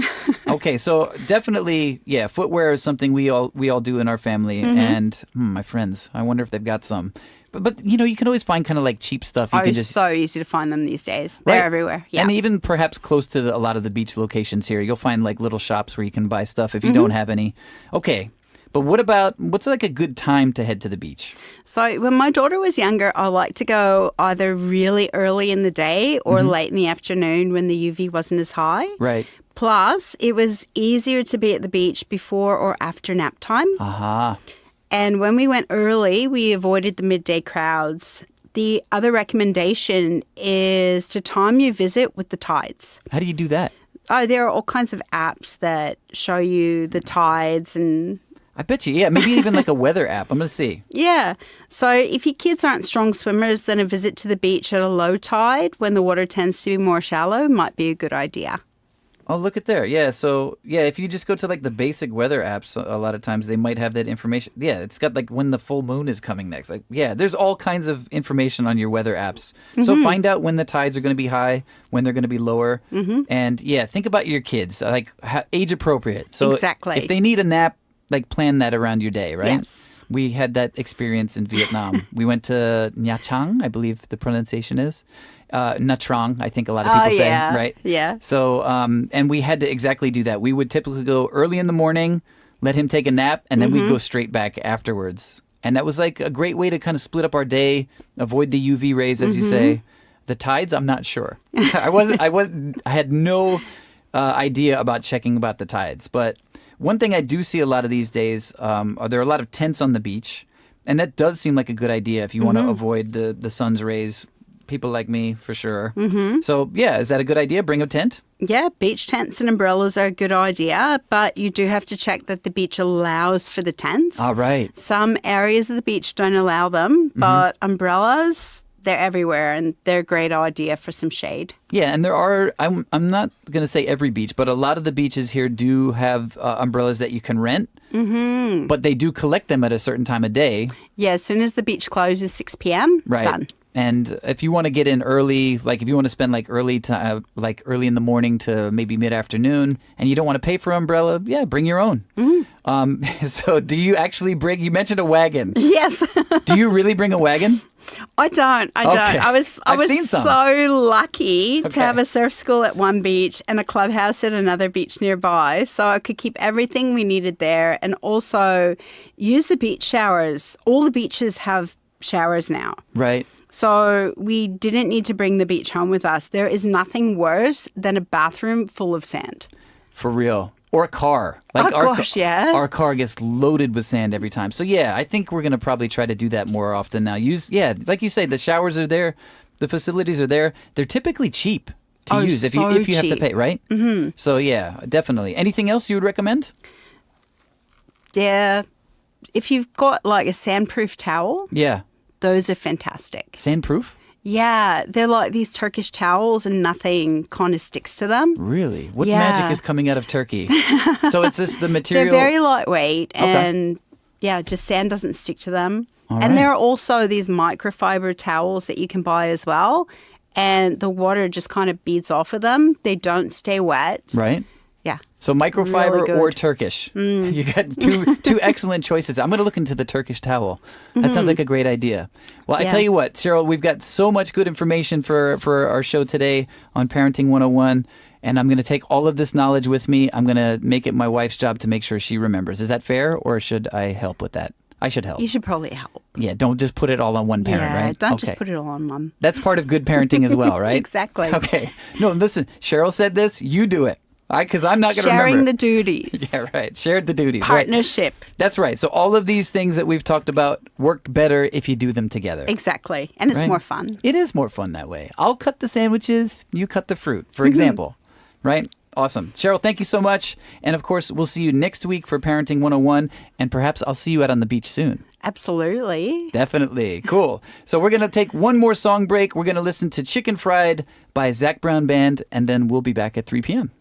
Okay, so definitely, footwear is something we all do in our family. And my friends, I wonder if they've got some. But you can always find kind of like cheap stuff. You can It's just so easy to find them these days. They're Right. everywhere. Yeah. And even perhaps close to a lot of the beach locations here, you'll find like little shops where you can buy stuff if you don't have any. Okay. But what's like a good time to head to the beach? So when my daughter was younger, I liked to go either really early in the day or late in the afternoon when the UV wasn't as high. Right. Plus, it was easier to be at the beach before or after nap time. Aha. And when we went early, we avoided the midday crowds. The other recommendation is to time your visit with the tides. How do you do that? Oh, there are all kinds of apps that show you the tides and... I bet you, maybe even like a weather app. I'm going to see. Yeah. So if your kids aren't strong swimmers, then a visit to the beach at a low tide when the water tends to be more shallow might be a good idea. Oh, look at there. Yeah. So, if you just go to like the basic weather apps, a lot of times they might have that information. Yeah. It's got like when the full moon is coming next. Like, there's all kinds of information on your weather apps. So find out when the tides are going to be high, when they're going to be lower. And think about your kids, like age appropriate. So Exactly. if they need a nap, like plan that around your day, right? Yes. We had that experience in Vietnam. We went to Nha Trang, I believe the pronunciation is. Nha Trang, I think a lot of people say, right? Yeah. So, and we had to exactly do that. We would typically go early in the morning, let him take a nap, and then we'd go straight back afterwards. And that was like a great way to kind of split up our day, avoid the UV rays, as you say. The tides, I'm not sure. I had no idea about checking about the tides, but one thing I do see a lot of these days, there are a lot of tents on the beach, and that does seem like a good idea if you want to avoid the sun's rays. People like me, for sure. So, is that a good idea? Bring a tent? Yeah, beach tents and umbrellas are a good idea, but you do have to check that the beach allows for the tents. All right. Some areas of the beach don't allow them, but umbrellas, they're everywhere, and they're a great idea for some shade. Yeah, and there are, I'm not going to say every beach, but a lot of the beaches here do have umbrellas that you can rent, but they do collect them at a certain time of day. Yeah, as soon as the beach closes, 6 p.m., Right. done. And if you want to get in early, like if you want to spend like early in the morning to maybe mid-afternoon, and you don't want to pay for an umbrella, bring your own. So do you actually bring, you mentioned a wagon. Yes. Do you really bring a wagon? I don't. Okay. I was seen some. so lucky to Okay. have a surf school at one beach and a clubhouse at another beach nearby, so I could keep everything we needed there and also use the beach showers. All the beaches have showers now. Right. So we didn't need to bring the beach home with us. There is nothing worse than a bathroom full of sand. For real. Or a car. Oh, gosh, yeah. Our car gets loaded with sand every time. So yeah, I think we're going to probably try to do that more often now. Like you say, the showers are there, the facilities are there. They're typically cheap to use if you have to pay, right? Mm-hmm. So yeah, definitely. Anything else you would recommend? Yeah. If you've got like a sandproof towel, Yeah. those are fantastic. Sandproof? Yeah, they're like these Turkish towels and nothing kind of sticks to them. Really? What Yeah. magic is coming out of Turkey? So it's just the material. They're very lightweight and yeah, just sand doesn't stick to them. All and right. there are also these microfiber towels that you can buy as well. And the water just kind of beads off of them. They don't stay wet. Right? Yeah. So microfiber Really or good. Turkish. You got two excellent choices. I'm going to look into the Turkish towel. That sounds like a great idea. Well, I Yeah. tell you what, Cheryl, we've got so much good information for our show today on Parenting 101. And I'm going to take all of this knowledge with me. I'm going to make it my wife's job to make sure she remembers. Is that fair, or should I help with that? I should help. You should probably help. Yeah, don't just put it all on one parent, Yeah, right? don't just put it all on one. That's part of good parenting as well, right? Exactly. Okay. No, listen, Cheryl said this. You do it. Because I'm not going to remember. Sharing the duties. Yeah, right. Shared the duties. Right. Partnership. That's right. So all of these things that we've talked about work better if you do them together. Exactly. And it's Right. more fun. It is more fun that way. I'll cut the sandwiches, you cut the fruit, for example. Right? Awesome. Cheryl, thank you so much. And of course, we'll see you next week for Parenting 101. And perhaps I'll see you out on the beach soon. Absolutely. Definitely. Cool. So we're going to take one more song break. We're going to listen to Chicken Fried by Zach Brown Band. And then we'll be back at 3 p.m.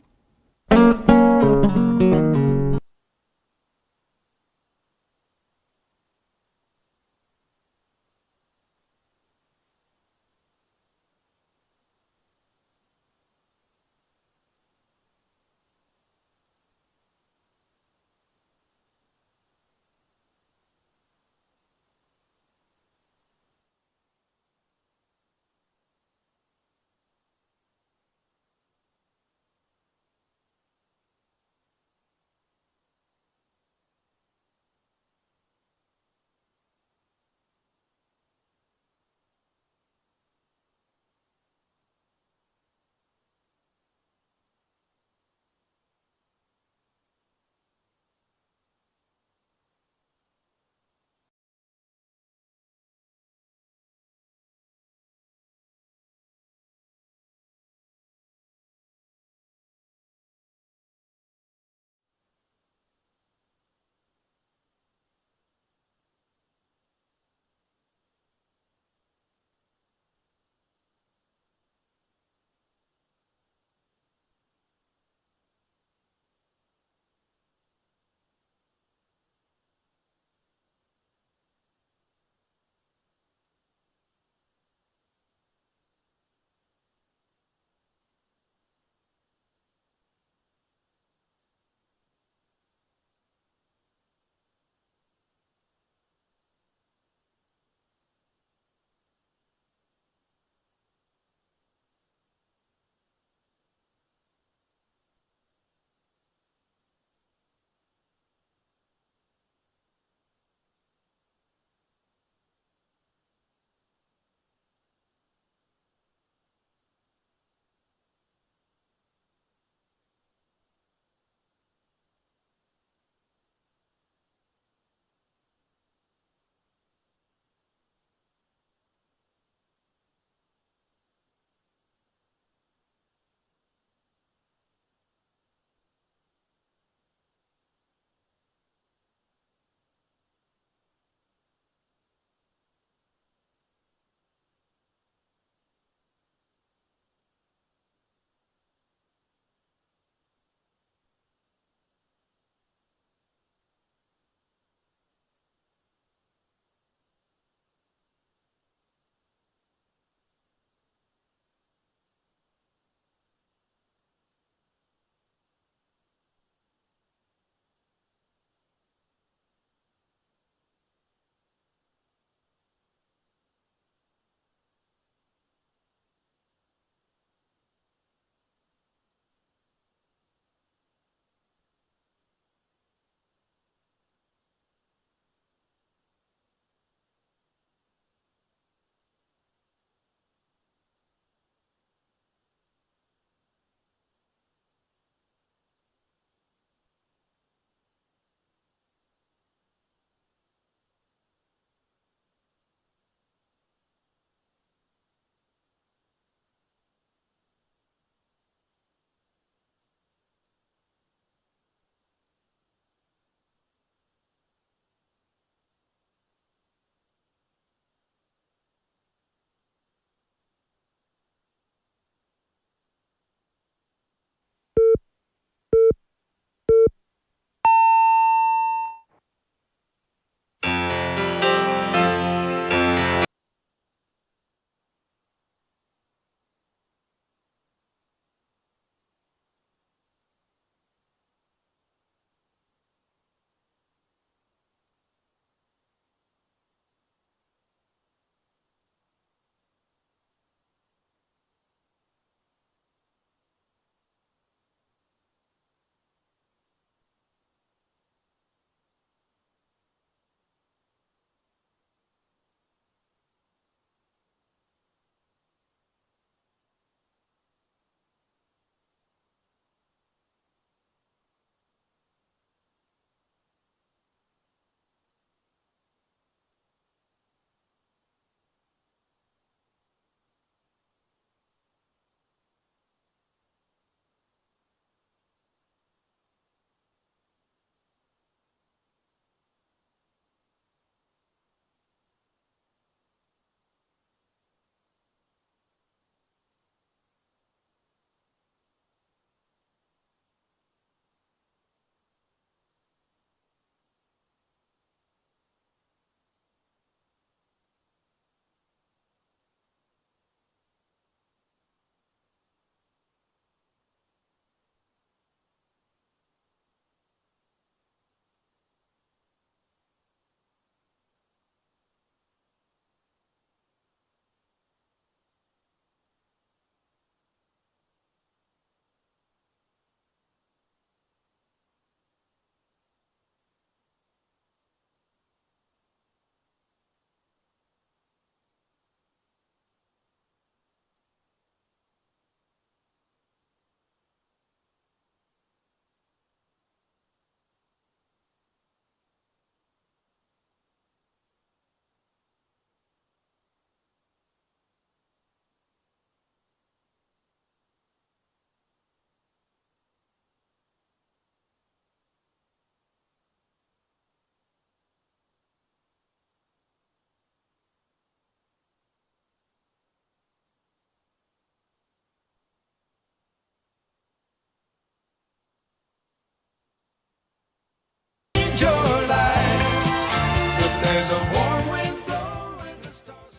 your light. But there's a warm wind blowing the stars.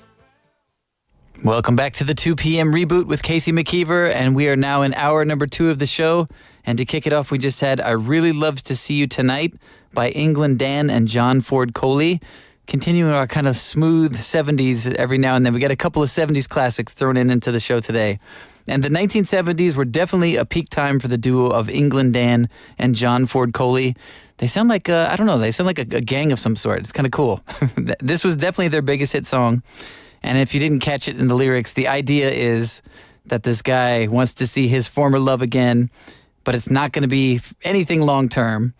Welcome back to the 2 p.m. Reboot with Casey McKeever, and we are now in hour number 2 of the show. And to kick it off, we just had I Really Love to See You Tonight by England Dan and John Ford Coley. Continuing our kind of smooth 70s every now and then. We got a couple of 70s classics thrown into the show today. And the 1970s were definitely a peak time for the duo of England Dan and John Ford Coley. They sound like, I don't know, they sound like a gang of some sort. It's kind of cool. This was definitely their biggest hit song. And if you didn't catch it in the lyrics, the idea is that this guy wants to see his former love again, but it's not going to be anything long term.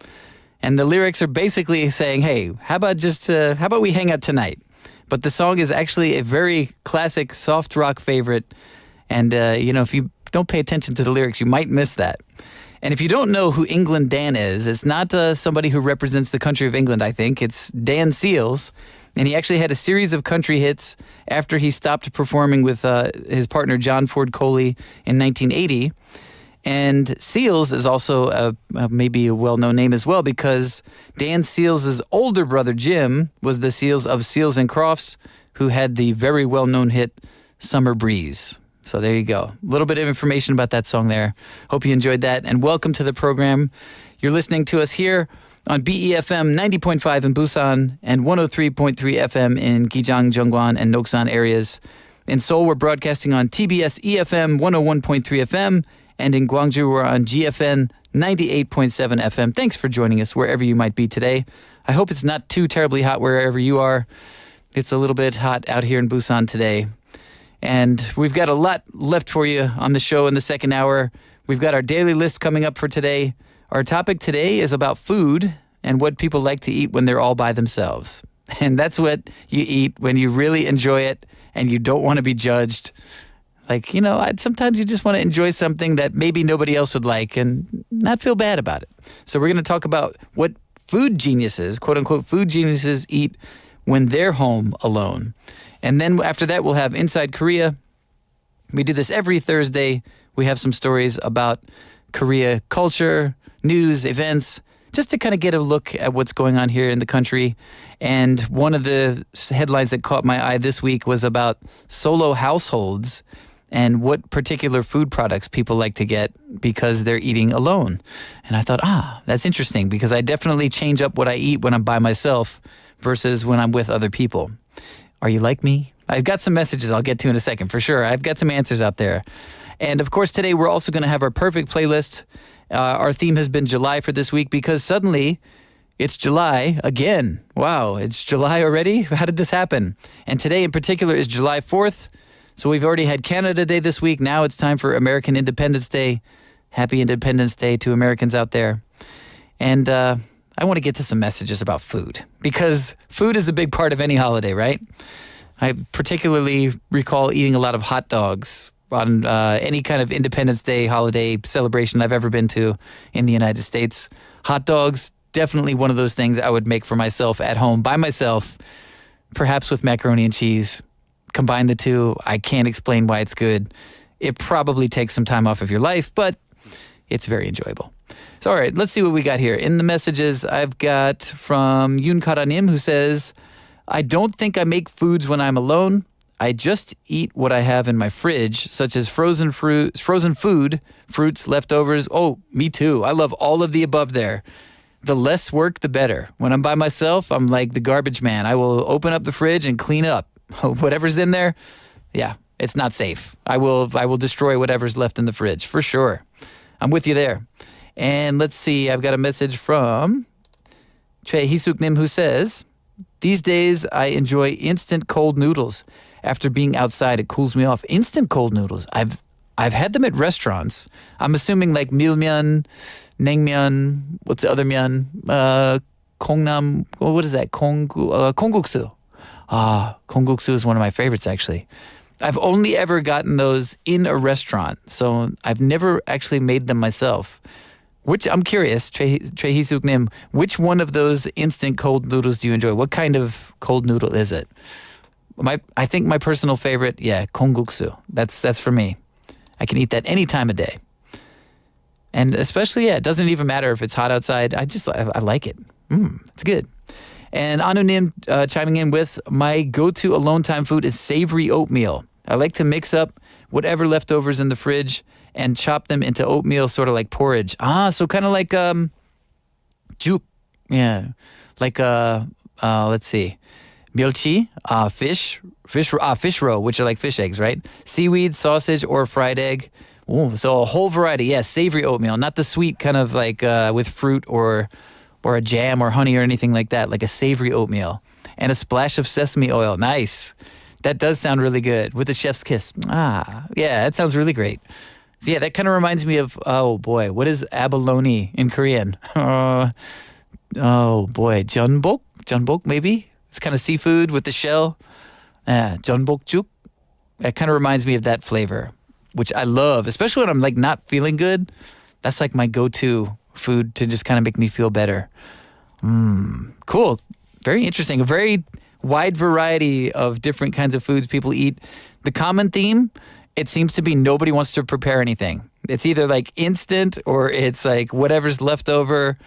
And the lyrics are basically saying, hey, how about we hang out tonight? But the song is actually a very classic soft rock favorite. And, if you don't pay attention to the lyrics, you might miss that. And if you don't know who England Dan is, it's not somebody who represents the country of England, I think. It's Dan Seals. And he actually had a series of country hits after he stopped performing with his partner John Ford Coley in 1980. And Seals is also maybe a well-known name as well because Dan Seals' older brother Jim was the Seals of Seals and Crofts, who had the very well-known hit Summer Breeze. So there you go. A little bit of information about that song there. Hope you enjoyed that, and welcome to the program. You're listening to us here on BEFM 90.5 in Busan and 103.3 FM in Gijang, Jeongwan, and Noksan areas. In Seoul, we're broadcasting on TBS EFM 101.3 FM, and in Gwangju, we're on GFN 98.7 FM. Thanks for joining us wherever you might be today. I hope it's not too terribly hot wherever you are. It's a little bit hot out here in Busan today. And we've got a lot left for you on the show in the second hour. We've got our daily list coming up for today. Our topic today is about food and what people like to eat when they're all by themselves. And that's what you eat when you really enjoy it and you don't want to be judged. Like, sometimes you just want to enjoy something that maybe nobody else would like and not feel bad about it. So we're going to talk about what food geniuses, quote unquote, food geniuses eat when they're home alone. And then after that, we'll have Inside Korea. We do this every Thursday. We have some stories about Korea culture, news, events, just to kind of get a look at what's going on here in the country. And one of the headlines that caught my eye this week was about solo households and what particular food products people like to get because they're eating alone. And I thought, that's interesting because I definitely change up what I eat when I'm by myself versus when I'm with other people. Are you like me? I've got some messages I'll get to in a second for sure. I've got some answers out there. And of course, today we're also going to have our perfect playlist. Our theme has been July for this week because suddenly it's July again. Wow, it's July already? How did this happen? And today in particular is July 4th. So we've already had Canada Day this week. Now it's time for American Independence Day. Happy Independence Day to Americans out there. And I want to get to some messages about food because food is a big part of any holiday, right? I particularly recall eating a lot of hot dogs on any kind of Independence Day holiday celebration I've ever been to in the United States. Hot dogs, definitely one of those things I would make for myself at home by myself, perhaps with macaroni and cheese. Combine the two, I can't explain why it's good. It probably takes some time off of your life, but it's very enjoyable. So, all right, let's see what we got here. In the messages, I've got from Yoon Karanim, who says, I don't think I make foods when I'm alone. I just eat what I have in my fridge, such as frozen food, fruits, leftovers. Oh, me too. I love all of the above there. The less work, the better. When I'm by myself, I'm like the garbage man. I will open up the fridge and clean up. Whatever's in there, yeah, it's not safe. I will destroy whatever's left in the fridge, for sure. I'm with you there. And let's see, I've got a message from Choi Hisuk Nim who says, these days I enjoy instant cold noodles. After being outside, it cools me off. Instant cold noodles. I've had them at restaurants. I'm assuming like milmyeon, naengmyeon, what's the other myeon? Kongnam, what is that? Kongguksu. Kongguksu is one of my favorites, actually. I've only ever gotten those in a restaurant, so I've never actually made them myself. Which, I'm curious, Choi Hisuk Nim, which one of those instant cold noodles do you enjoy? What kind of cold noodle is it? I think my personal favorite, kongguksu. That's for me. I can eat that any time of day. And especially, it doesn't even matter if it's hot outside. I like it. It's good. And Anonim chiming in with, my go-to alone time food is savory oatmeal. I like to mix up whatever leftovers in the fridge and chop them into oatmeal, sort of like porridge. So kind of like juk. Yeah. Like, let's see. Myeolchi, fish roe, which are like fish eggs, right? Seaweed, sausage, or fried egg. Ooh, so a whole variety. Yeah, savory oatmeal, not the sweet kind of like with fruit or a jam or honey or anything like that, like a savory oatmeal. And a splash of sesame oil. Nice. That does sound really good. With the chef's kiss. Yeah, that sounds really great. So yeah, that kind of reminds me of, oh boy, what is abalone in Korean? Oh boy, jeonbok? Jeonbok maybe? It's kind of seafood with the shell. Jeonbokjuk. That kind of reminds me of that flavor, which I love, especially when I'm like not feeling good. That's like my go-to food to just kind of make me feel better. Cool. Very interesting. A very wide variety of different kinds of foods people eat. The common theme, it seems to be nobody wants to prepare anything. It's either like instant or it's like whatever's left over.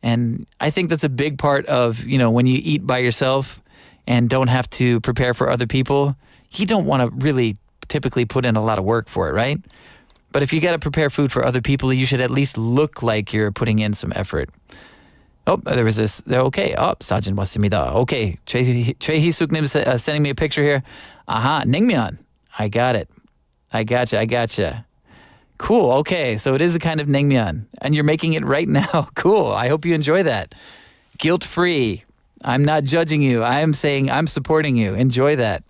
And I think that's a big part of, when you eat by yourself and don't have to prepare for other people, you don't want to really typically put in a lot of work for it, right? But if you got to prepare food for other people, you should at least look like you're putting in some effort. Oh, there was this. Okay. 사진 왔습니다. Okay. 최희숙님 sending me a picture here. 냉면. I got it. I gotcha. Cool. Okay. So it is a kind of naengmyeon, and you're making it right now. Cool. I hope you enjoy that. Guilt-free. I'm not judging you. I am saying I'm supporting you. Enjoy that.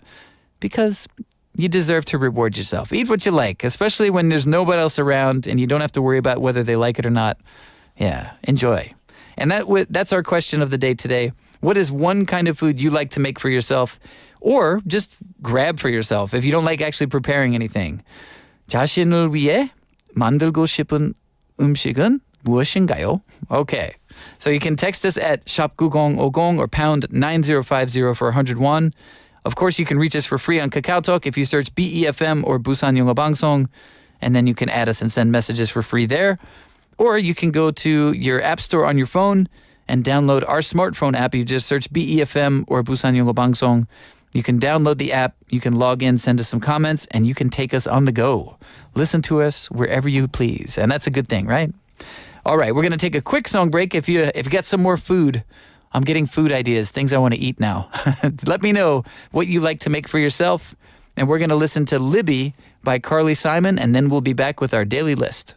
Because you deserve to reward yourself. Eat what you like, especially when there's nobody else around and you don't have to worry about whether they like it or not. Yeah, enjoy. And that's our question of the day today. What is one kind of food you like to make for yourself or just grab for yourself if you don't like actually preparing anything? 자신을 위해 만들고 싶은 음식은 무엇인가요? Okay. So you can text us at 샵9050 or pound 9050 for 101. Of course, you can reach us for free on Kakao Talk if you search BEFM or 부산영어방송, and then you can add us and send messages for free there. Or you can go to your app store on your phone and download our smartphone app. You just search BEFM or 부산영어방송. You can download the app, you can log in, send us some comments, and you can take us on the go. Listen to us wherever you please, and that's a good thing, right? All right, we're going to take a quick song break. If you got some more food, I'm getting food ideas, things I want to eat now. Let me know what you like to make for yourself, and we're going to listen to Libby by Carly Simon, and then we'll be back with our daily list.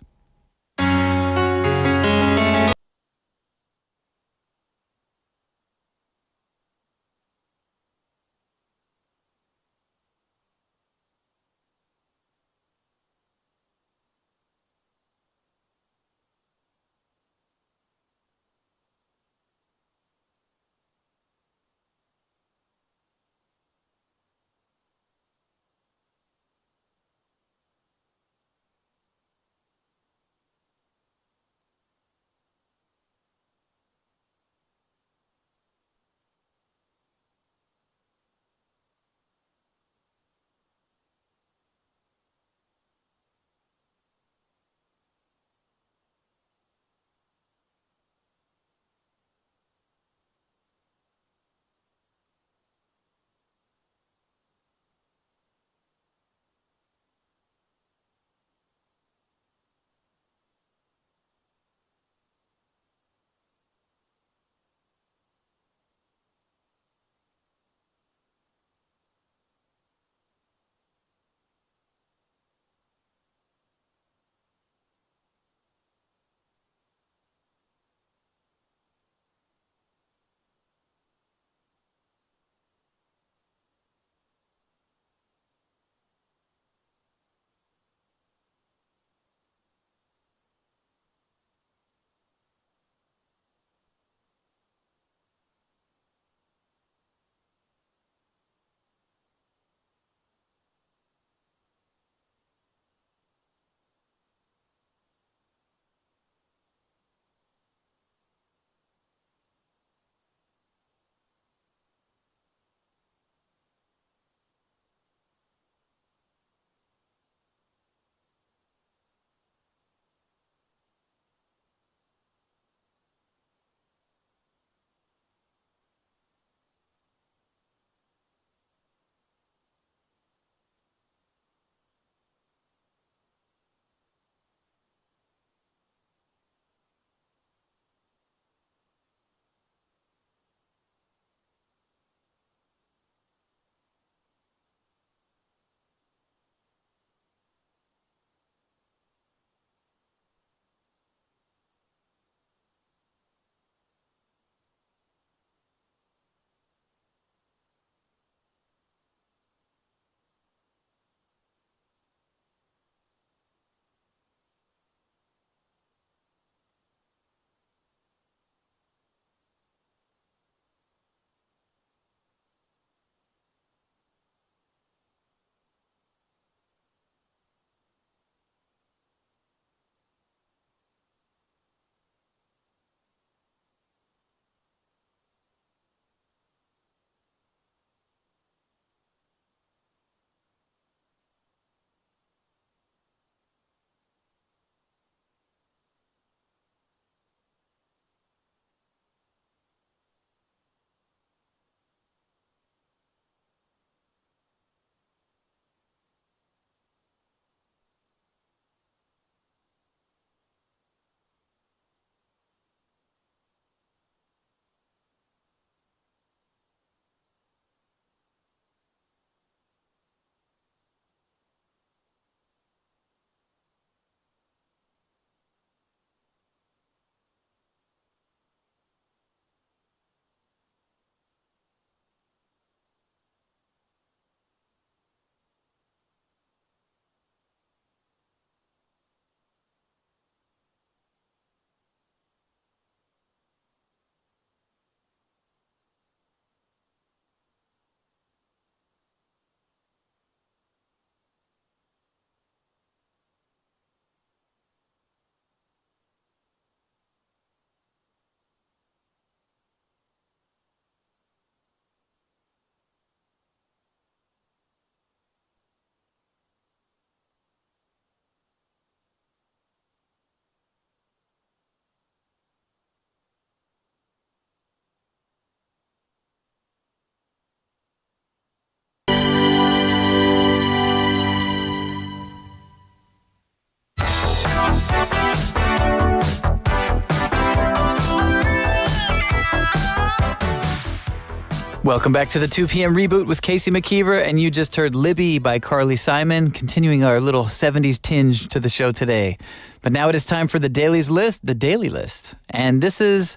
Welcome back to the 2 p.m. Reboot with Casey McKeever, and you just heard Libby by Carly Simon, continuing our little 70s tinge to the show today. But now it is time for the daily list. And this is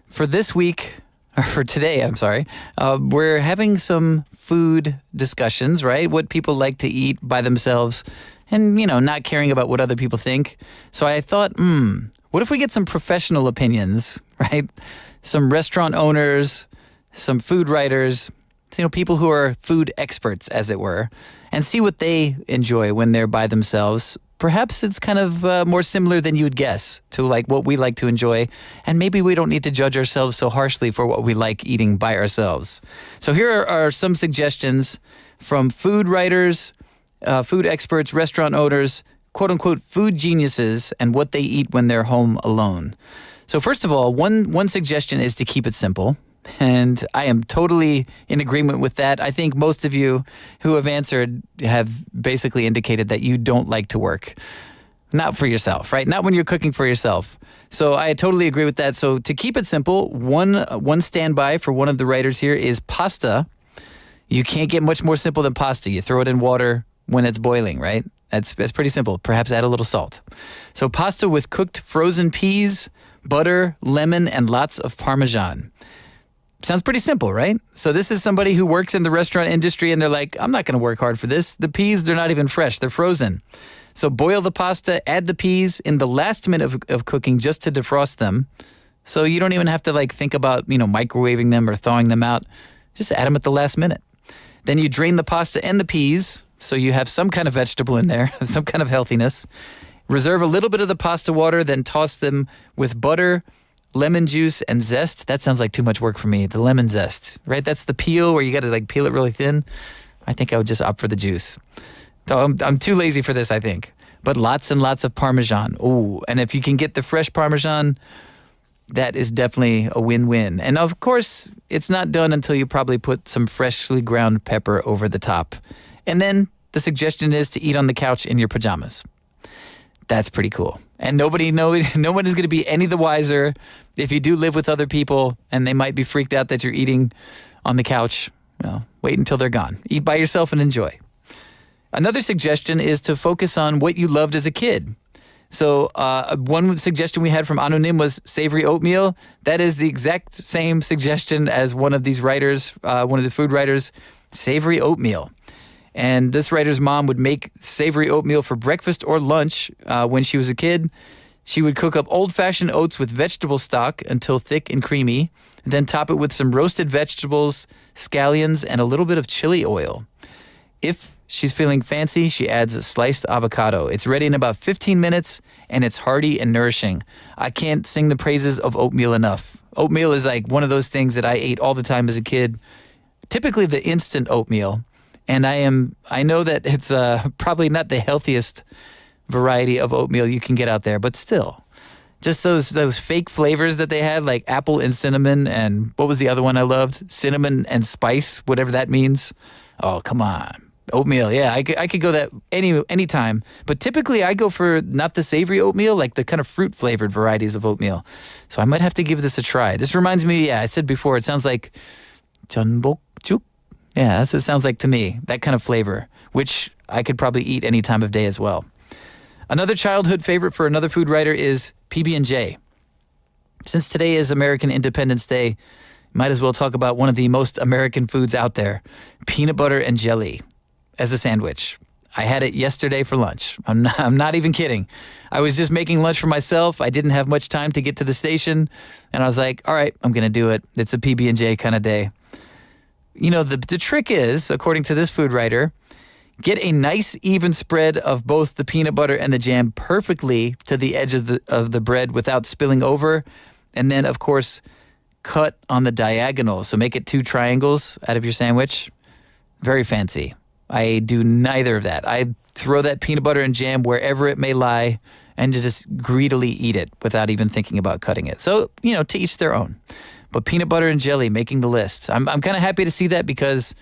for this week, or for today, I'm sorry. We're having some food discussions, right? What people like to eat by themselves and, not caring about what other people think. So I thought, what if we get some professional opinions, right? Some restaurant owners, some food writers, people who are food experts, as it were, and see what they enjoy when they're by themselves. Perhaps it's kind of more similar than you would guess to like what we like to enjoy, and maybe we don't need to judge ourselves so harshly for what we like eating by ourselves. So here are some suggestions from food writers, food experts, restaurant owners, quote-unquote food geniuses, and what they eat when they're home alone. So first of all, one suggestion is to keep it simple. And I am totally in agreement with that. I think most of you who have answered have basically indicated that you don't like to work. Not for yourself, right? Not when you're cooking for yourself. So I totally agree with that. So to keep it simple, one standby for one of the writers here is pasta. You can't get much more simple than pasta. You throw it in water when it's boiling, right? That's pretty simple. Perhaps add a little salt. So pasta with cooked frozen peas, butter, lemon, and lots of Parmesan. Sounds pretty simple, right? So this is somebody who works in the restaurant industry and they're like, I'm not going to work hard for this. The peas, they're not even fresh. They're frozen. So boil the pasta, add the peas in the last minute of cooking just to defrost them. So you don't even have to think about, microwaving them or thawing them out. Just add them at the last minute. Then you drain the pasta and the peas so you have some kind of vegetable in there, some kind of healthiness. Reserve a little bit of the pasta water, then toss them with butter, lemon juice, and zest. That sounds like too much work for me. The lemon zest, right? That's the peel where you got to peel it really thin. I think I would just opt for the juice. So I'm too lazy for this, I think. But lots and lots of Parmesan. Ooh, and if you can get the fresh Parmesan, that is definitely a win-win. And of course, it's not done until you probably put some freshly ground pepper over the top. And then the suggestion is to eat on the couch in your pajamas. That's pretty cool. And no one is going to be any the wiser if you do live with other people and they might be freaked out that you're eating on the couch. Well, wait until they're gone. Eat by yourself and enjoy. Another suggestion is to focus on what you loved as a kid. So one suggestion we had from Anonim was savory oatmeal. That is the exact same suggestion as one of these writers, one of the food writers, savory oatmeal. And this writer's mom would make savory oatmeal for breakfast or lunch when she was a kid. She would cook up old-fashioned oats with vegetable stock until thick and creamy, then top it with some roasted vegetables, scallions, and a little bit of chili oil. If she's feeling fancy, she adds a sliced avocado. It's ready in about 15 minutes, and it's hearty and nourishing. I can't sing the praises of oatmeal enough. Oatmeal is one of those things that I ate all the time as a kid, typically the instant oatmeal. And I know that it's probably not the healthiest variety of oatmeal you can get out there, but still, just those fake flavors that they had, like apple and cinnamon, and what was the other one I loved? Cinnamon and spice, whatever that means. Oh, come on. Oatmeal, yeah, I could go that any time. But typically I go for not the savory oatmeal, like the kind of fruit-flavored varieties of oatmeal. So I might have to give this a try. This reminds me, I said before, it sounds like jeonbokjuk. Yeah, that's what it sounds like to me, that kind of flavor, which I could probably eat any time of day as well. Another childhood favorite for another food writer is PB&J. Since today is American Independence Day, might as well talk about one of the most American foods out there, peanut butter and jelly as a sandwich. I had it yesterday for lunch. I'm not even kidding. I was just making lunch for myself. I didn't have much time to get to the station, and I was like, all right, I'm going to do it. It's a PB&J kind of day. The trick is, according to this food writer, get a nice even spread of both the peanut butter and the jam perfectly to the edge of the bread without spilling over. And then, of course, cut on the diagonal. So make it 2 triangles out of your sandwich. Very fancy. I do neither of that. I throw that peanut butter and jam wherever it may lie and just greedily eat it without even thinking about cutting it. So, to each their own. But peanut butter and jelly making the list. I'm kind of happy to see that because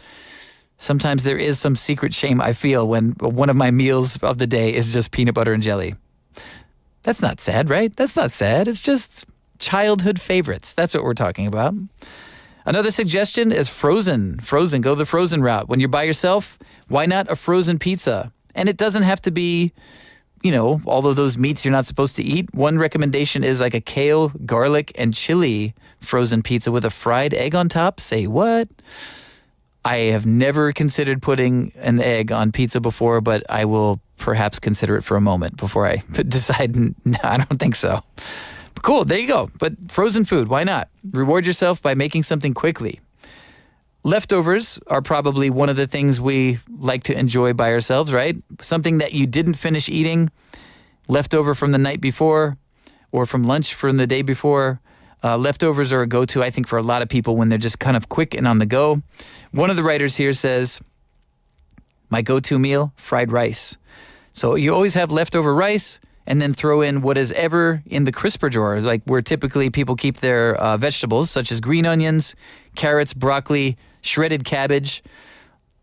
sometimes there is some secret shame I feel when one of my meals of the day is just peanut butter and jelly. That's not sad, right? That's not sad. It's just childhood favorites. That's what we're talking about. Another suggestion is frozen. Frozen. Go the frozen route. When you're by yourself, why not a frozen pizza? And it doesn't have to be, all of those meats you're not supposed to eat. One recommendation is like a kale, garlic, and chili frozen pizza with a fried egg on top. Say what? I have never considered putting an egg on pizza before, but I will perhaps consider it for a moment before I decide, no, I don't think so. Cool, there you go. But frozen food, why not? Reward yourself by making something quickly. Leftovers are probably one of the things we like to enjoy by ourselves, right? Something that you didn't finish eating, leftover from the night before, or from lunch from the day before. Leftovers are a go-to, I think, for a lot of people when they're just kind of quick and on the go. One of the writers here says, my go-to meal, fried rice. So you always have leftover rice, and then throw in what is ever in the crisper drawer, like where typically people keep their vegetables, such as green onions, carrots, broccoli, shredded cabbage,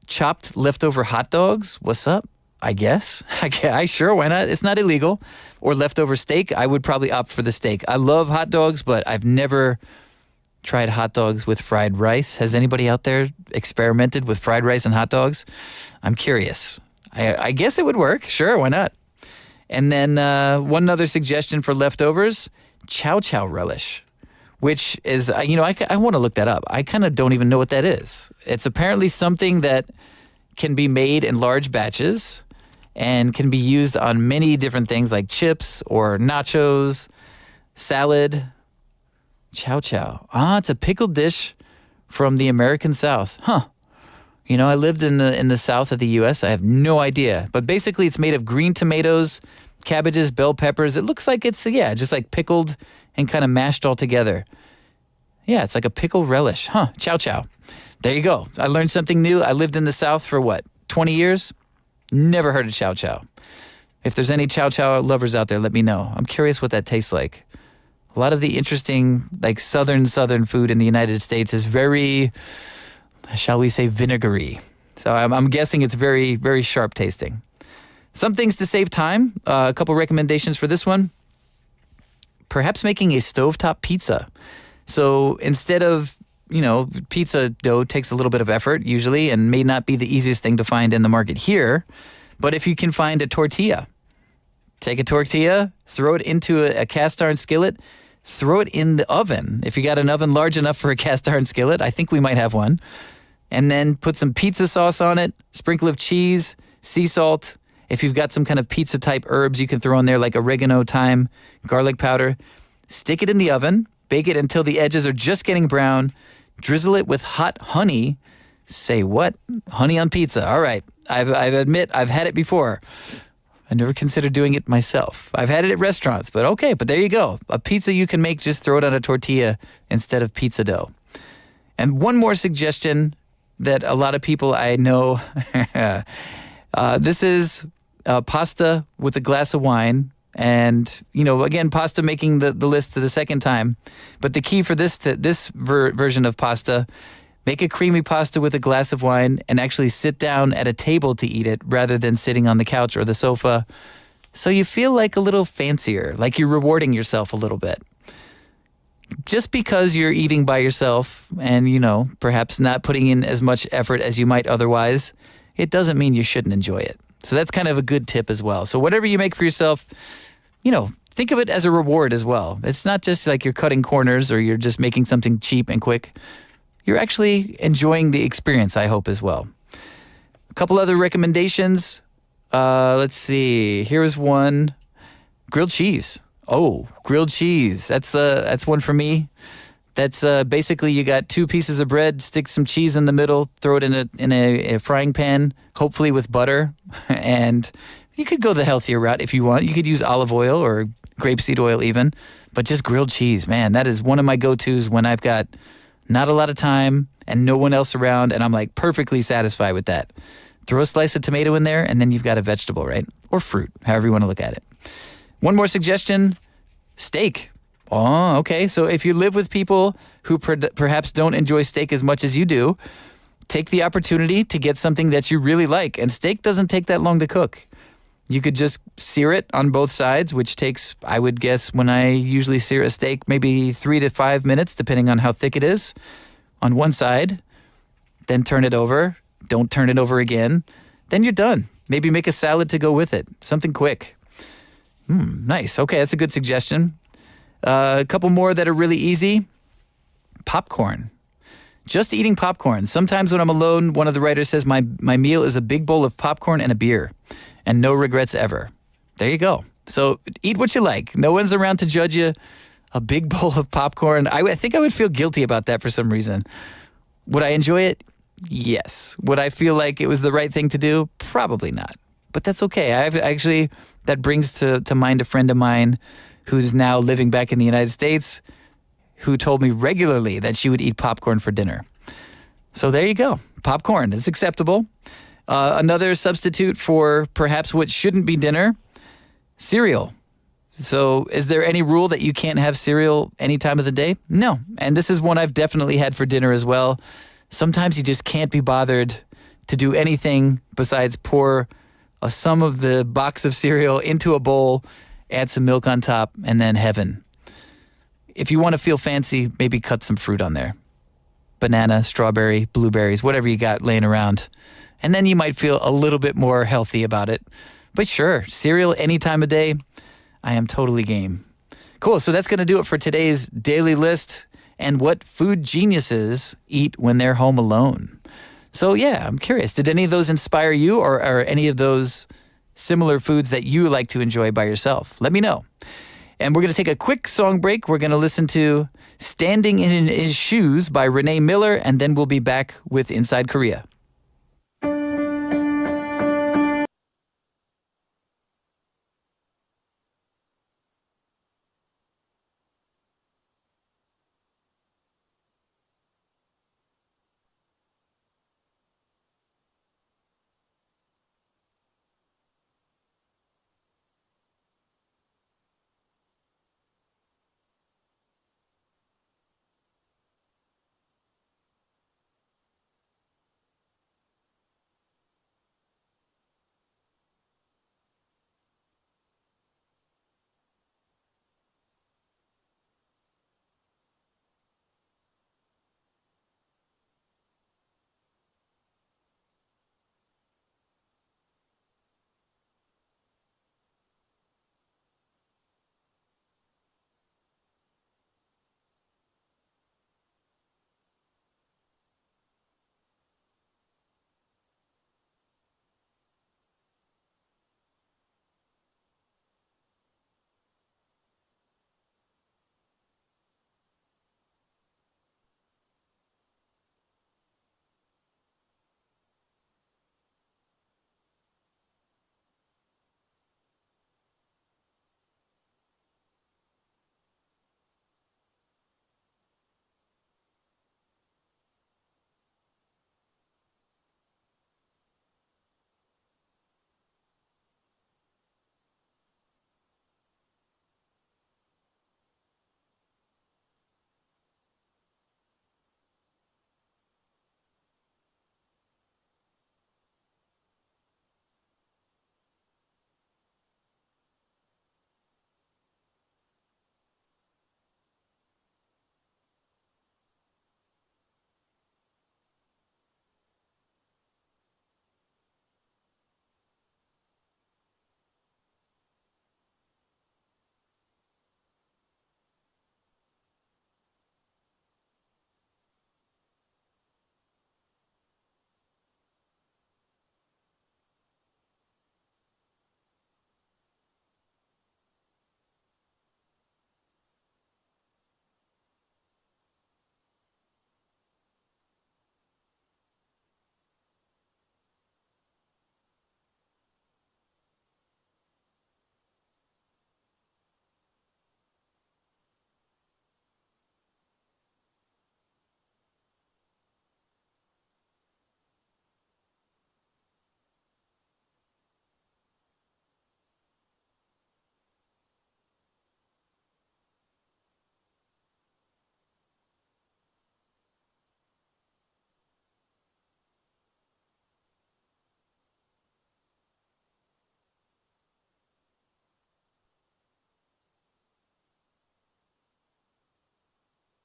chopped leftover hot dogs. What's up? I guess. I sure, why not? It's not illegal. Or leftover steak. I would probably opt for the steak. I love hot dogs, but I've never tried hot dogs with fried rice. Has anybody out there experimented with fried rice and hot dogs? I'm curious. I guess it would work. Sure, why not? And then one other suggestion for leftovers, chow chow relish, which is, I want to look that up. I kind of don't even know what that is. It's apparently something that can be made in large batches and can be used on many different things like chips or nachos, salad. Chow chow. It's a pickled dish from the American South. Huh. I lived in the south of the U.S. I have no idea. But basically, it's made of green tomatoes, cabbages, bell peppers. It looks like it's, just like pickled and kind of mashed all together. Yeah, it's like a pickle relish. Huh, chow chow. There you go. I learned something new. I lived in the south for 20 years? Never heard of chow chow. If there's any chow chow lovers out there, let me know. I'm curious what that tastes like. A lot of the interesting, southern food in the United States is very, shall we say, vinegary. So I'm guessing it's very, very sharp tasting. Some things to save time. A couple recommendations for this one. Perhaps making a stovetop pizza. So instead of, pizza dough takes a little bit of effort usually and may not be the easiest thing to find in the market here. But if you can find a tortilla, take a tortilla, throw it into a cast iron skillet, throw it in the oven. If you got an oven large enough for a cast iron skillet, I think we might have one. And then put some pizza sauce on it, sprinkle of cheese, sea salt. If you've got some kind of pizza type herbs you can throw in there like oregano, thyme, garlic powder. Stick it in the oven, bake it until the edges are just getting brown. Drizzle it with hot honey. Say what? Honey on pizza. All right. I admit I've had it before. I never considered doing it myself. I've had it at restaurants, but okay. But there you go. A pizza you can make, just throw it on a tortilla instead of pizza dough. And one more suggestion that a lot of people I know, this is pasta with a glass of wine. And, again, pasta making the list to the second time. But the key for this version of pasta, make a creamy pasta with a glass of wine and actually sit down at a table to eat it rather than sitting on the couch or the sofa. So you feel like a little fancier, like you're rewarding yourself a little bit. Just because you're eating by yourself and, perhaps not putting in as much effort as you might otherwise, it doesn't mean you shouldn't enjoy it. So that's kind of a good tip as well. So whatever you make for yourself, think of it as a reward as well. It's not just like you're cutting corners or you're just making something cheap and quick. You're actually enjoying the experience, I hope, as well. A couple other recommendations. Let's see. Here's one. Grilled cheese. Oh, grilled cheese. That's one for me. That's basically you got 2 pieces of bread, stick some cheese in the middle, throw it in a frying pan, hopefully with butter. And you could go the healthier route if you want. You could use olive oil or grapeseed oil even. But just grilled cheese, man, that is one of my go-tos when I've got not a lot of time and no one else around, and I'm perfectly satisfied with that. Throw a slice of tomato in there, and then you've got a vegetable, right? Or fruit, however you want to look at it. One more suggestion, steak. Oh, okay. So if you live with people who perhaps don't enjoy steak as much as you do, take the opportunity to get something that you really like. And steak doesn't take that long to cook. You could just sear it on both sides, which takes, I would guess, when I usually sear a steak, maybe 3 to 5 minutes, depending on how thick it is. on one side, then turn it over. Don't turn it over again. Then you're done. Maybe make a salad to go with it. Something quick. Nice. Okay, that's a good suggestion. A couple more that are really easy. Popcorn. Just eating popcorn. Sometimes when I'm alone, one of the writers says my meal is a big bowl of popcorn and a beer, and no regrets ever. There you go. So eat what you like. No one's around to judge you. A big bowl of popcorn. I think I would feel guilty about that for some reason. Would I enjoy it? Yes. Would I feel like it was the right thing to do? Probably not. But that's okay. That brings to mind a friend of mine who's now living back in the United States, who told me regularly that she would eat popcorn for dinner. So there you go. Popcorn. It's acceptable. Another substitute for perhaps what shouldn't be dinner, cereal. So is there any rule that you can't have cereal any time of the day? No. And this is one I've definitely had for dinner as well. Sometimes you just can't be bothered to do anything besides pour some of the box of cereal into a bowl, add some milk on top, and then heaven. If you want to feel fancy, maybe cut some fruit on there. Banana, strawberry, blueberries, whatever you got laying around. And then you might feel a little bit more healthy about it. But sure, cereal any time of day, I am totally game. Cool, so that's going to do it for today's daily list and what food geniuses eat when they're home alone. So yeah, I'm curious, did any of those inspire you or any of those similar foods that you like to enjoy by yourself? Let me know. And we're going to take a quick song break. We're going to listen to Standing in His Shoes by Renee Miller, and then we'll be back with Inside Korea.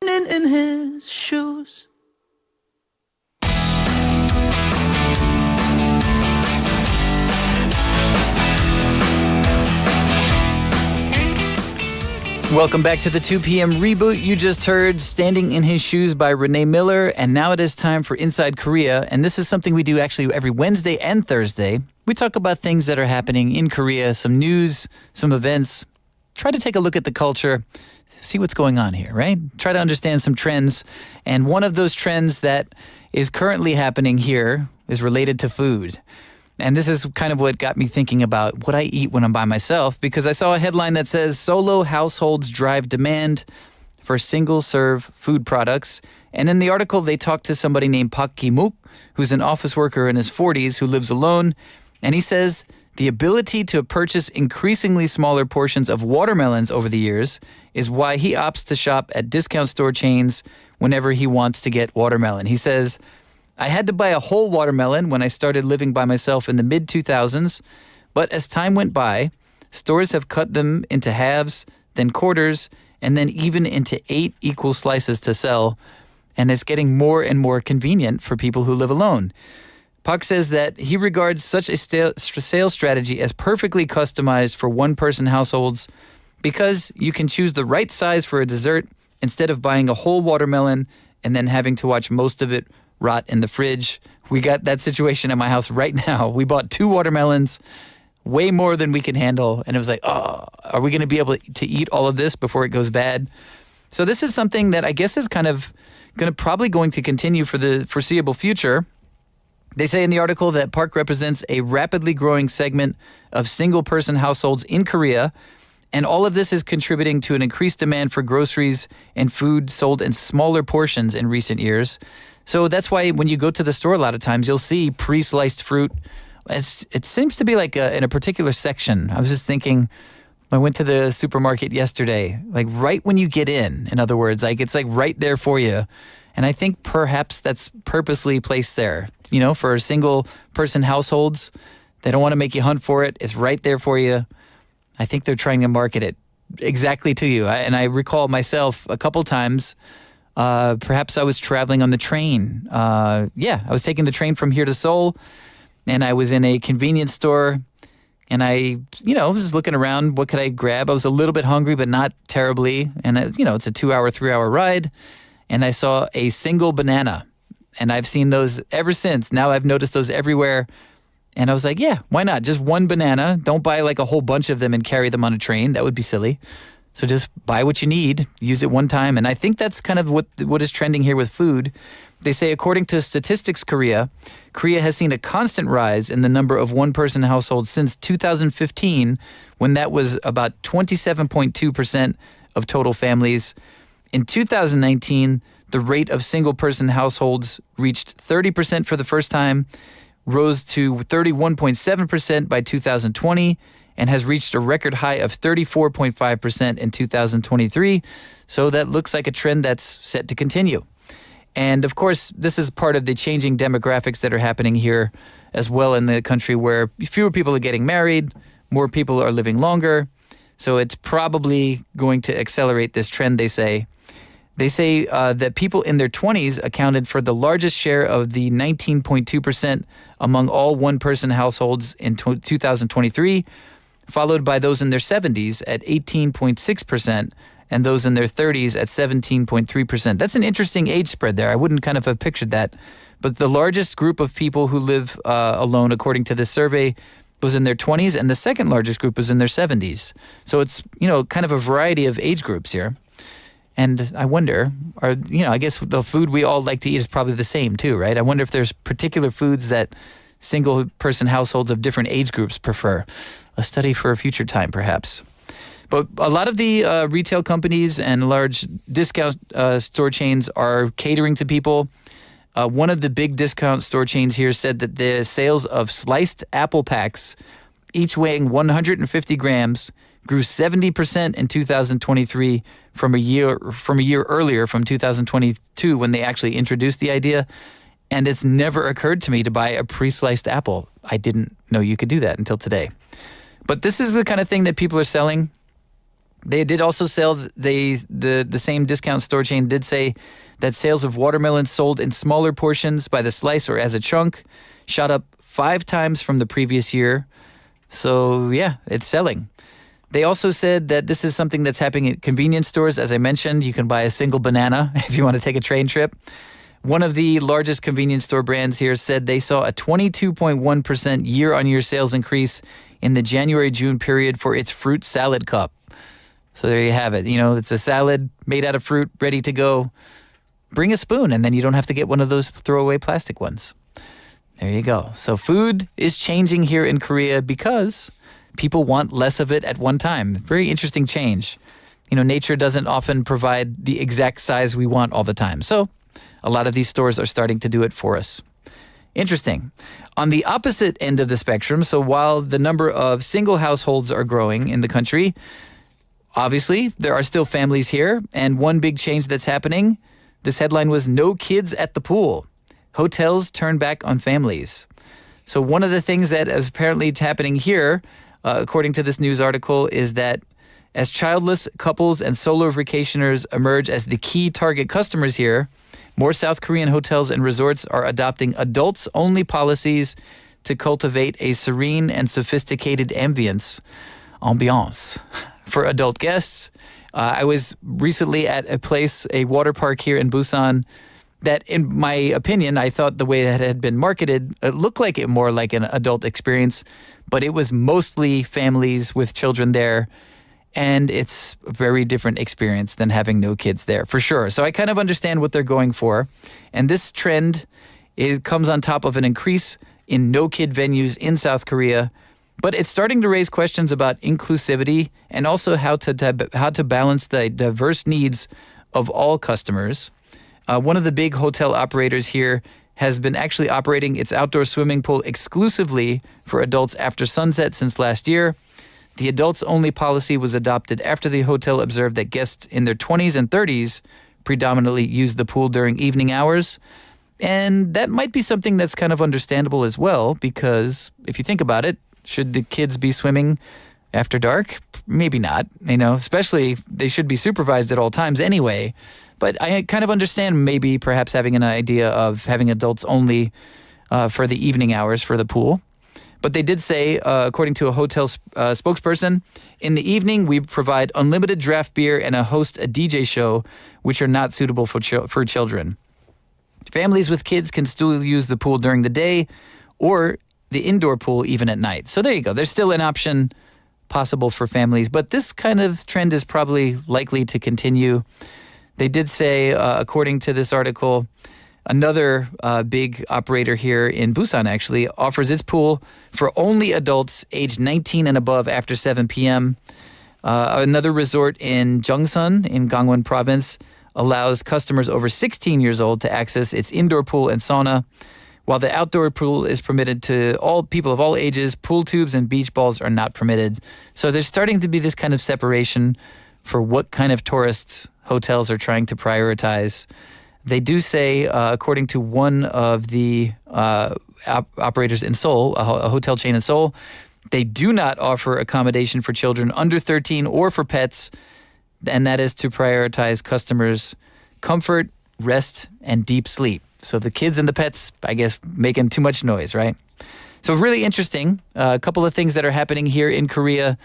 In his shoes. Welcome back to the 2 p.m. Reboot. You just heard Standing in His Shoes by Renee Miller, and now it is time for Inside Korea. And this is something we do actually every Wednesday and Thursday. We talk about things that are happening in Korea, some news, some events, try to take a look at the culture, see what's going on here, right? Try to understand some trends. And one of those trends that is currently happening here is related to food. And this is kind of what got me thinking about what I eat when I'm by myself, because I saw a headline that says solo households drive demand for single-serve food products. And in the article, they talked to somebody named Park Ki-mook, who's an office worker in his 40s who lives alone. And he says the ability to purchase increasingly smaller portions of watermelons over the years is why he opts to shop at discount store chains whenever he wants to get watermelon. He says, I had to buy a whole watermelon when I started living by myself in the mid-2000s, but as time went by, stores have cut them into halves, then quarters, and then even into 8 equal slices to sell, and it's getting more and more convenient for people who live alone. Park says that he regards such a sales strategy as perfectly customized for one-person households because you can choose the right size for a dessert instead of buying a whole watermelon and then having to watch most of it rot in the fridge. We got that situation at my house right now. We bought 2 watermelons, way more than we can handle. And it was like, oh, are we going to be able to eat all of this before it goes bad? So this is something that I guess is kind of probably going to continue for the foreseeable future. They say in the article that Park represents a rapidly growing segment of single-person households in Korea, and all of this is contributing to an increased demand for groceries and food sold in smaller portions in recent years. So that's why when you go to the store a lot of times, you'll see pre-sliced fruit. It seems to be like in a particular section. I was just thinking, I went to the supermarket yesterday, like right when you get in other words, like it's like right there for you. And I think perhaps that's purposely placed there, for single person households. They don't want to make you hunt for it. It's right there for you. I think they're trying to market it exactly to you. And I recall myself a couple times, perhaps I was traveling on the train. I was taking the train from here to Seoul, and I was in a convenience store, and I was looking around. What could I grab? I was a little bit hungry, but not terribly. And, it's a 2-hour, 3-hour ride. And I saw a single banana, and I've seen those ever since. Now I've noticed those everywhere. And I was like, yeah, why not? Just one banana. Don't buy like a whole bunch of them and carry them on a train. That would be silly. So just buy what you need, use it one time. And I think that's kind of what is trending here with food. They say, according to Statistics Korea has seen a constant rise in the number of one-person households since 2015, when that was about 27.2% of total families. In 2019, the rate of single-person households reached 30% for the first time, rose to 31.7% by 2020, and has reached a record high of 34.5% in 2023. So that looks like a trend that's set to continue. And of course, this is part of the changing demographics that are happening here as well in the country, where fewer people are getting married, more people are living longer. So it's probably going to accelerate this trend, they say. They say that people in their 20s accounted for the largest share of the 19.2% among all one-person households in 2023, followed by those in their 70s at 18.6% and those in their 30s at 17.3%. That's an interesting age spread there. I wouldn't kind of have pictured that. But the largest group of people who live alone, according to this survey, was in their 20s, and the second largest group was in their 70s. So it's, kind of a variety of age groups here. And I wonder, I guess the food we all like to eat is probably the same too, right? I wonder if there's particular foods that single-person households of different age groups prefer. A study for a future time, perhaps. But a lot of the retail companies and large discount store chains are catering to people. One of the big discount store chains here said that the sales of sliced apple packs, each weighing 150 grams, grew 70% in 2023 from a year earlier, from 2022, when they actually introduced the idea. And it's never occurred to me to buy a pre-sliced apple. I didn't know you could do that until today. But this is the kind of thing that people are selling. They did also sell, the same discount store chain did say that sales of watermelons sold in smaller portions by the slice or as a chunk shot up 5 times from the previous year. So yeah, it's selling. They also said that this is something that's happening at convenience stores. As I mentioned, you can buy a single banana if you want to take a train trip. One of the largest convenience store brands here said they saw a 22.1% year-on-year sales increase in the January-June period for its fruit salad cup. So there you have it. You know, it's a salad made out of fruit, ready to go. Bring a spoon, and then you don't have to get one of those throwaway plastic ones. There you go. So food is changing here in Korea because people want less of it at one time. Very interesting change. You know, nature doesn't often provide the exact size we want all the time. So a lot of these stores are starting to do it for us. Interesting. On the opposite end of the spectrum, so while the number of single households are growing in the country, obviously there are still families here. And one big change that's happening, this headline was "No kids at the pool. Hotels turn back on families." So one of the things that is apparently happening here, according to this news article, is that as childless couples and solo vacationers emerge as the key target customers here, more South Korean hotels and resorts are adopting adults-only policies to cultivate a serene and sophisticated ambience for adult guests. I was recently at a water park here in Busan that, in my opinion, I thought the way that it had been marketed, it looked like it more like an adult experience, but it was mostly families with children there. And it's a very different experience than having no kids there, for sure. So I kind of understand what they're going for. And this trend comes on top of an increase in no-kid venues in South Korea. But it's starting to raise questions about inclusivity and also how to balance the diverse needs of all customers. One of the big hotel operators here has been actually operating its outdoor swimming pool exclusively for adults after sunset since last year. The adults-only policy was adopted after the hotel observed that guests in their 20s and 30s predominantly used the pool during evening hours. And that might be something that's kind of understandable as well, because if you think about it, should the kids be swimming after dark? Maybe not, especially they should be supervised at all times anyway. But I kind of understand maybe perhaps having an idea of having adults only for the evening hours for the pool. But they did say, according to a hotel spokesperson, in the evening we provide unlimited draft beer and host a DJ show, which are not suitable for children. Families with kids can still use the pool during the day or the indoor pool even at night. So there you go. There's still an option possible for families. But this kind of trend is probably likely to continue. They did say, according to this article, another big operator here in Busan actually offers its pool for only adults aged 19 and above after 7 p.m. Another resort in Jeongseon in Gangwon province allows customers over 16 years old to access its indoor pool and sauna. While the outdoor pool is permitted to all people of all ages, pool tubes and beach balls are not permitted. So there's starting to be this kind of separation for what kind of tourists hotels are trying to prioritize. They do say, according to one of the operators in Seoul, a hotel chain in Seoul, they do not offer accommodation for children under 13 or for pets, and that is to prioritize customers' comfort, rest, and deep sleep. So the kids and the pets, I guess, making too much noise, right? So really interesting. A couple of things that are happening here in Korea,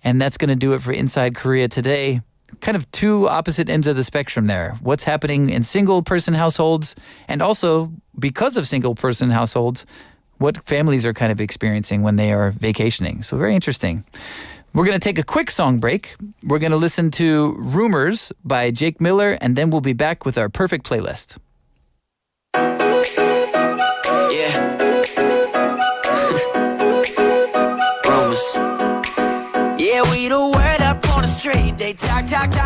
and that's going to do it for Inside Korea today. Kind of two opposite ends of the spectrum there. What's happening in single-person households, and also, because of single-person households, what families are kind of experiencing when they are vacationing. So very interesting. We're going to take a quick song break. We're going to listen to Rumors by Jake Miller, and then we'll be back with our perfect playlist. Yeah. Rumors. Yeah, we the word up on the street. They talk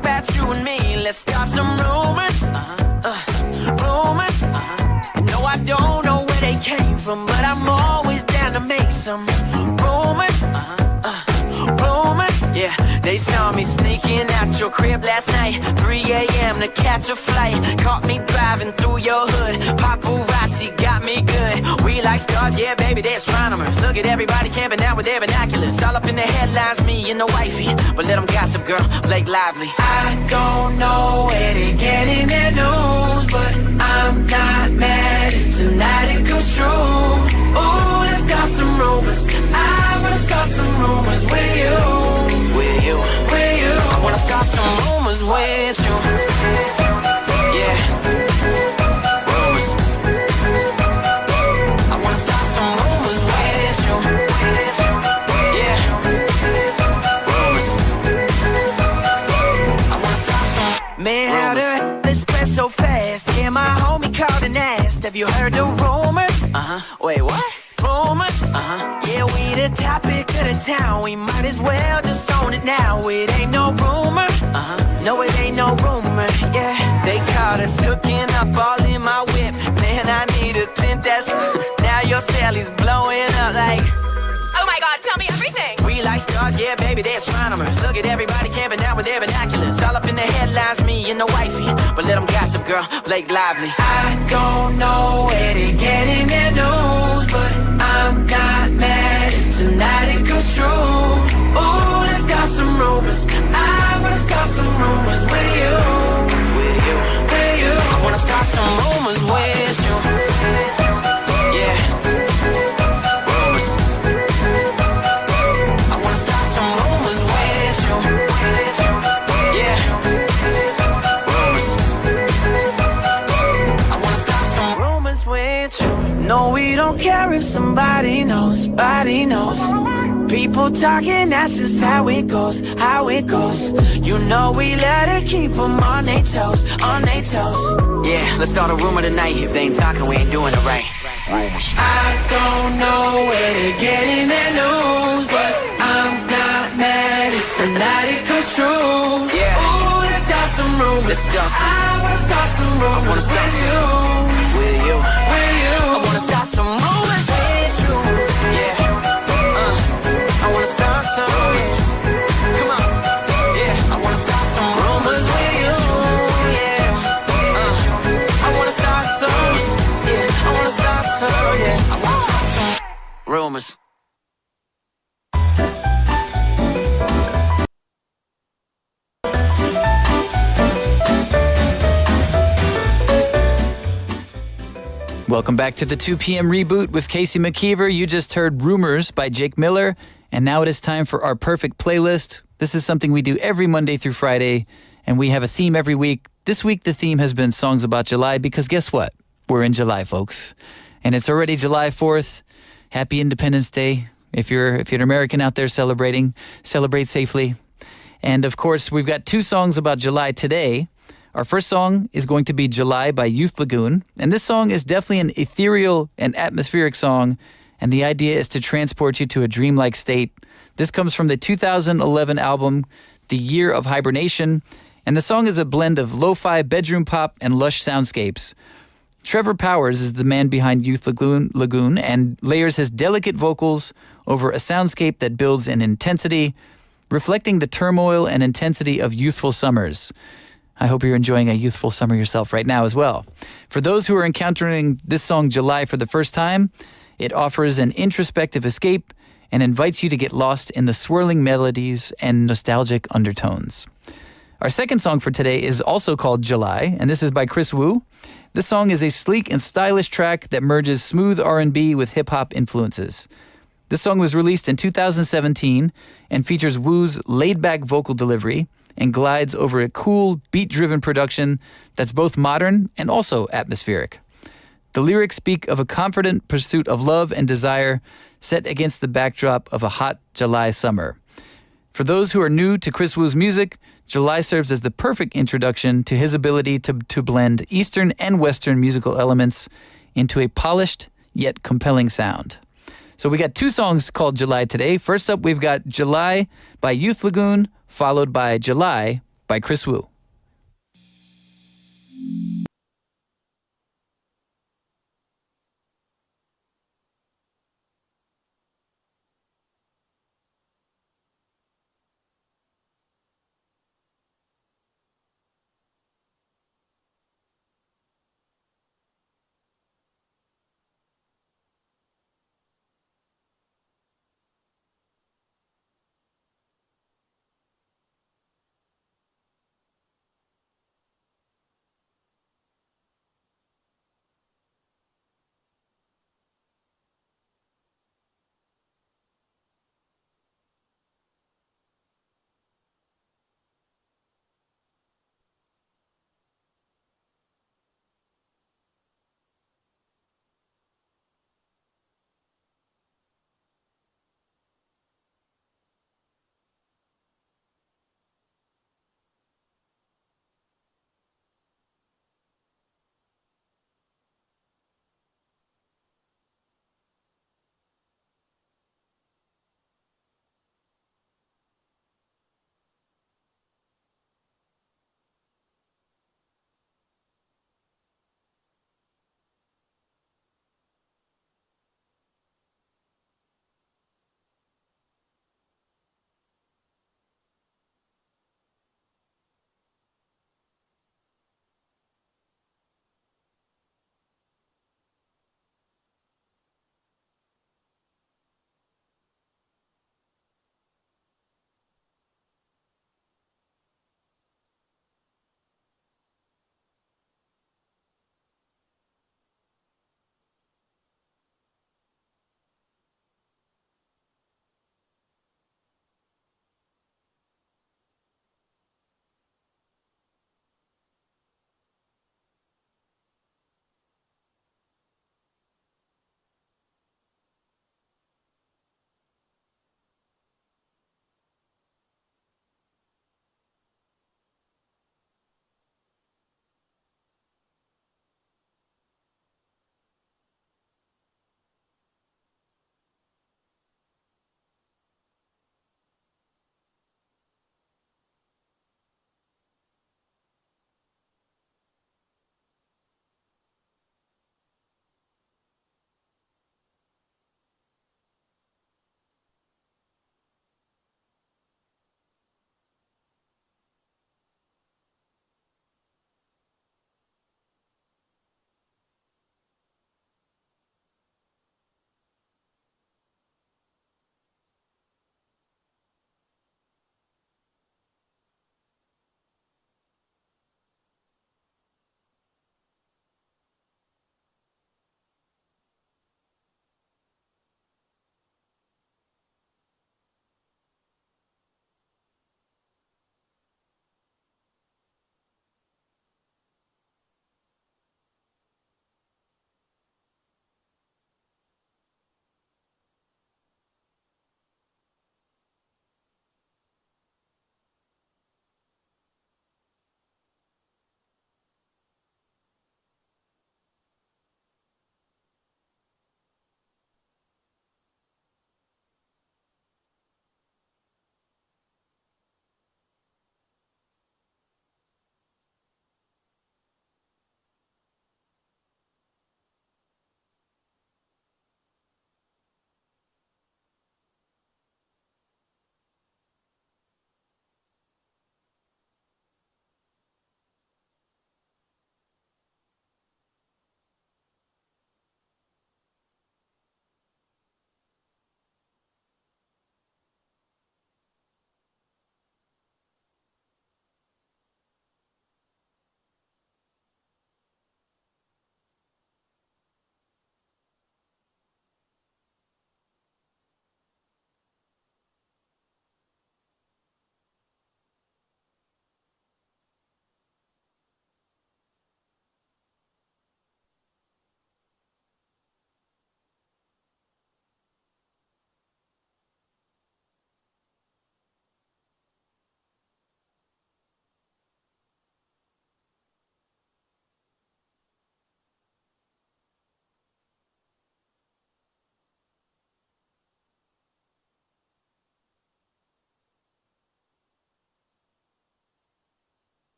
about you and me. Let's start some rumors. Rumors. No, I don't know where they came from, but I'm always down to make some rumors. Rumors. Yeah, they saw me sneaking out your crib last night, 3 a.m. to catch a flight. Caught me driving through your hood. Paparazzi got me good. We like stars, yeah, baby, they're astronomers. Look at everybody camping out with their binoculars. All up in the headlines, me and the wifey. But let them gossip, girl, Blake Lively. I don't know where they're getting their news, but I'm not mad if tonight it comes true. Ooh, let's start some rumors. I wanna start some rumors with you. with you. Yeah, rumors. I wanna start some rumors with you. Yeah, rumors. I wanna start some. Man, how the hell this spread so fast? Yeah, my homie called and asked, have you heard the rumors? Wait, what? Rumors? Yeah, we the topic of the town. We might as well just own it now. It ain't no rumor. No, it ain't no rumor. Yeah, they caught us hooking up all in my whip. Man, I need a tint that's now your Sally's blowing up like. Oh my god, tell me everything. We like stars, yeah, baby, they're astronomers. Look at everybody camping out with their binoculars. All up in the headlines, me and the wifey. But let them gossip, girl, Blake Lively. I don't know where they're getting their news, but I'm not mad if tonight it goes true. Ooh, let's start some rumors. I wanna start some rumors with you. With you. With you. I wanna start some rumors with you. Yeah. Rumors. I wanna start some rumors with you. Yeah. Rumors. I wanna start some rumors with you. No, we don't care if somebody knows, body knows. People talking, that's just how it goes, how it goes. You know we let her keep them on their toes, on their toes. Yeah, let's start a rumor tonight. If they ain't talking, we ain't doing it right. I don't know where they're getting their news, but I'm not mad if tonight it goes true. Yeah. Ooh, let's start some rumors. Let's start some. I wanna start some rumors. I wanna start with you. With you. With you. I wanna start some rumors with you. Yeah. I wanna start some rumors. Come on. Yeah. I wanna start some rumors with you. Yeah. I wanna start some rumors. Yeah. I wanna start some. Yeah. I wanna start some rumors. Welcome back to the 2 p.m. Reboot with Casey McKeever. You just heard Rumors by Jake Miller, and now it is time for our perfect playlist. This is something we do every Monday through Friday, and we have a theme every week. This week, the theme has been songs about July, because guess what? We're in July, folks. And it's already July 4th. Happy Independence Day. If you're an American out there celebrating, celebrate safely. And of course, we've got two songs about July today. Our first song is going to be July by Youth Lagoon. And this song is definitely an ethereal and atmospheric song. And the idea is to transport you to a dreamlike state. This comes from the 2011 album, The Year of Hibernation. And the song is a blend of lo-fi, bedroom pop, and lush soundscapes. Trevor Powers is the man behind Youth Lagoon and layers his delicate vocals over a soundscape that builds in intensity, reflecting the turmoil and intensity of youthful summers. I hope you're enjoying a youthful summer yourself right now as well. For those who are encountering this song July for the first time, it offers an introspective escape and invites you to get lost in the swirling melodies and nostalgic undertones. Our second song for today is also called July, and this is by Chris Wu. This song is a sleek and stylish track that merges smooth R&B with hip-hop influences. This song was released in 2017 and features Wu's laid-back vocal delivery and glides over a cool, beat-driven production that's both modern and also atmospheric. The lyrics speak of a confident pursuit of love and desire set against the backdrop of a hot July summer. For those who are new to Chris Wu's music, July serves as the perfect introduction to his ability to blend Eastern and Western musical elements into a polished yet compelling sound. So we got two songs called July today. First up, we've got July by Youth Lagoon, followed by July by Chris Wu.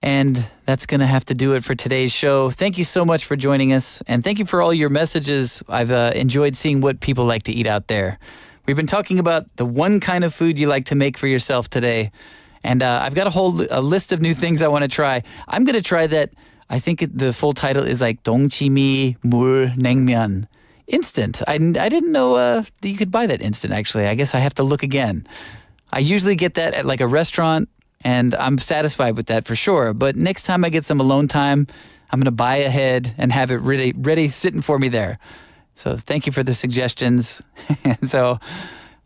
And that's going to have to do it for today's show. Thank you so much for joining us. And thank you for all your messages. I've enjoyed seeing what people like to eat out there. We've been talking about the one kind of food you like to make for yourself today. And I've got a list of new things I want to try. I'm going to try that. I think the full title is like 동치미 물 냉면. Instant. I didn't know that you could buy that instant, actually. I guess I have to look again. I usually get that at like a restaurant, and I'm satisfied with that for sure. But next time I get some alone time, I'm going to buy ahead and have it ready sitting for me there. So thank you for the suggestions. And so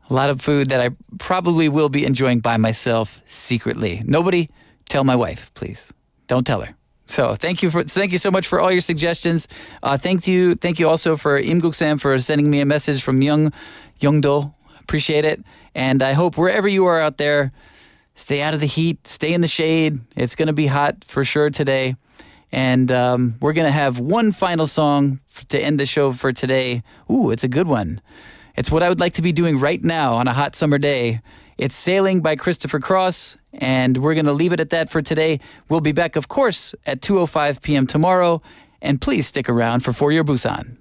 a lot of food that I probably will be enjoying by myself secretly. Nobody tell my wife, please. Don't tell her. So thank you so much for all your suggestions. Thank you also for Im Guk-sam for sending me a message from Youngdo. Appreciate it. And I hope wherever you are out there, stay out of the heat, stay in the shade. It's going to be hot for sure today. And we're going to have one final song to end the show for today. Ooh, it's a good one. It's what I would like to be doing right now on a hot summer day. It's Sailing by Christopher Cross, and we're going to leave it at that for today. We'll be back, of course, at 2:05 p.m. tomorrow, and please stick around for Your Busan.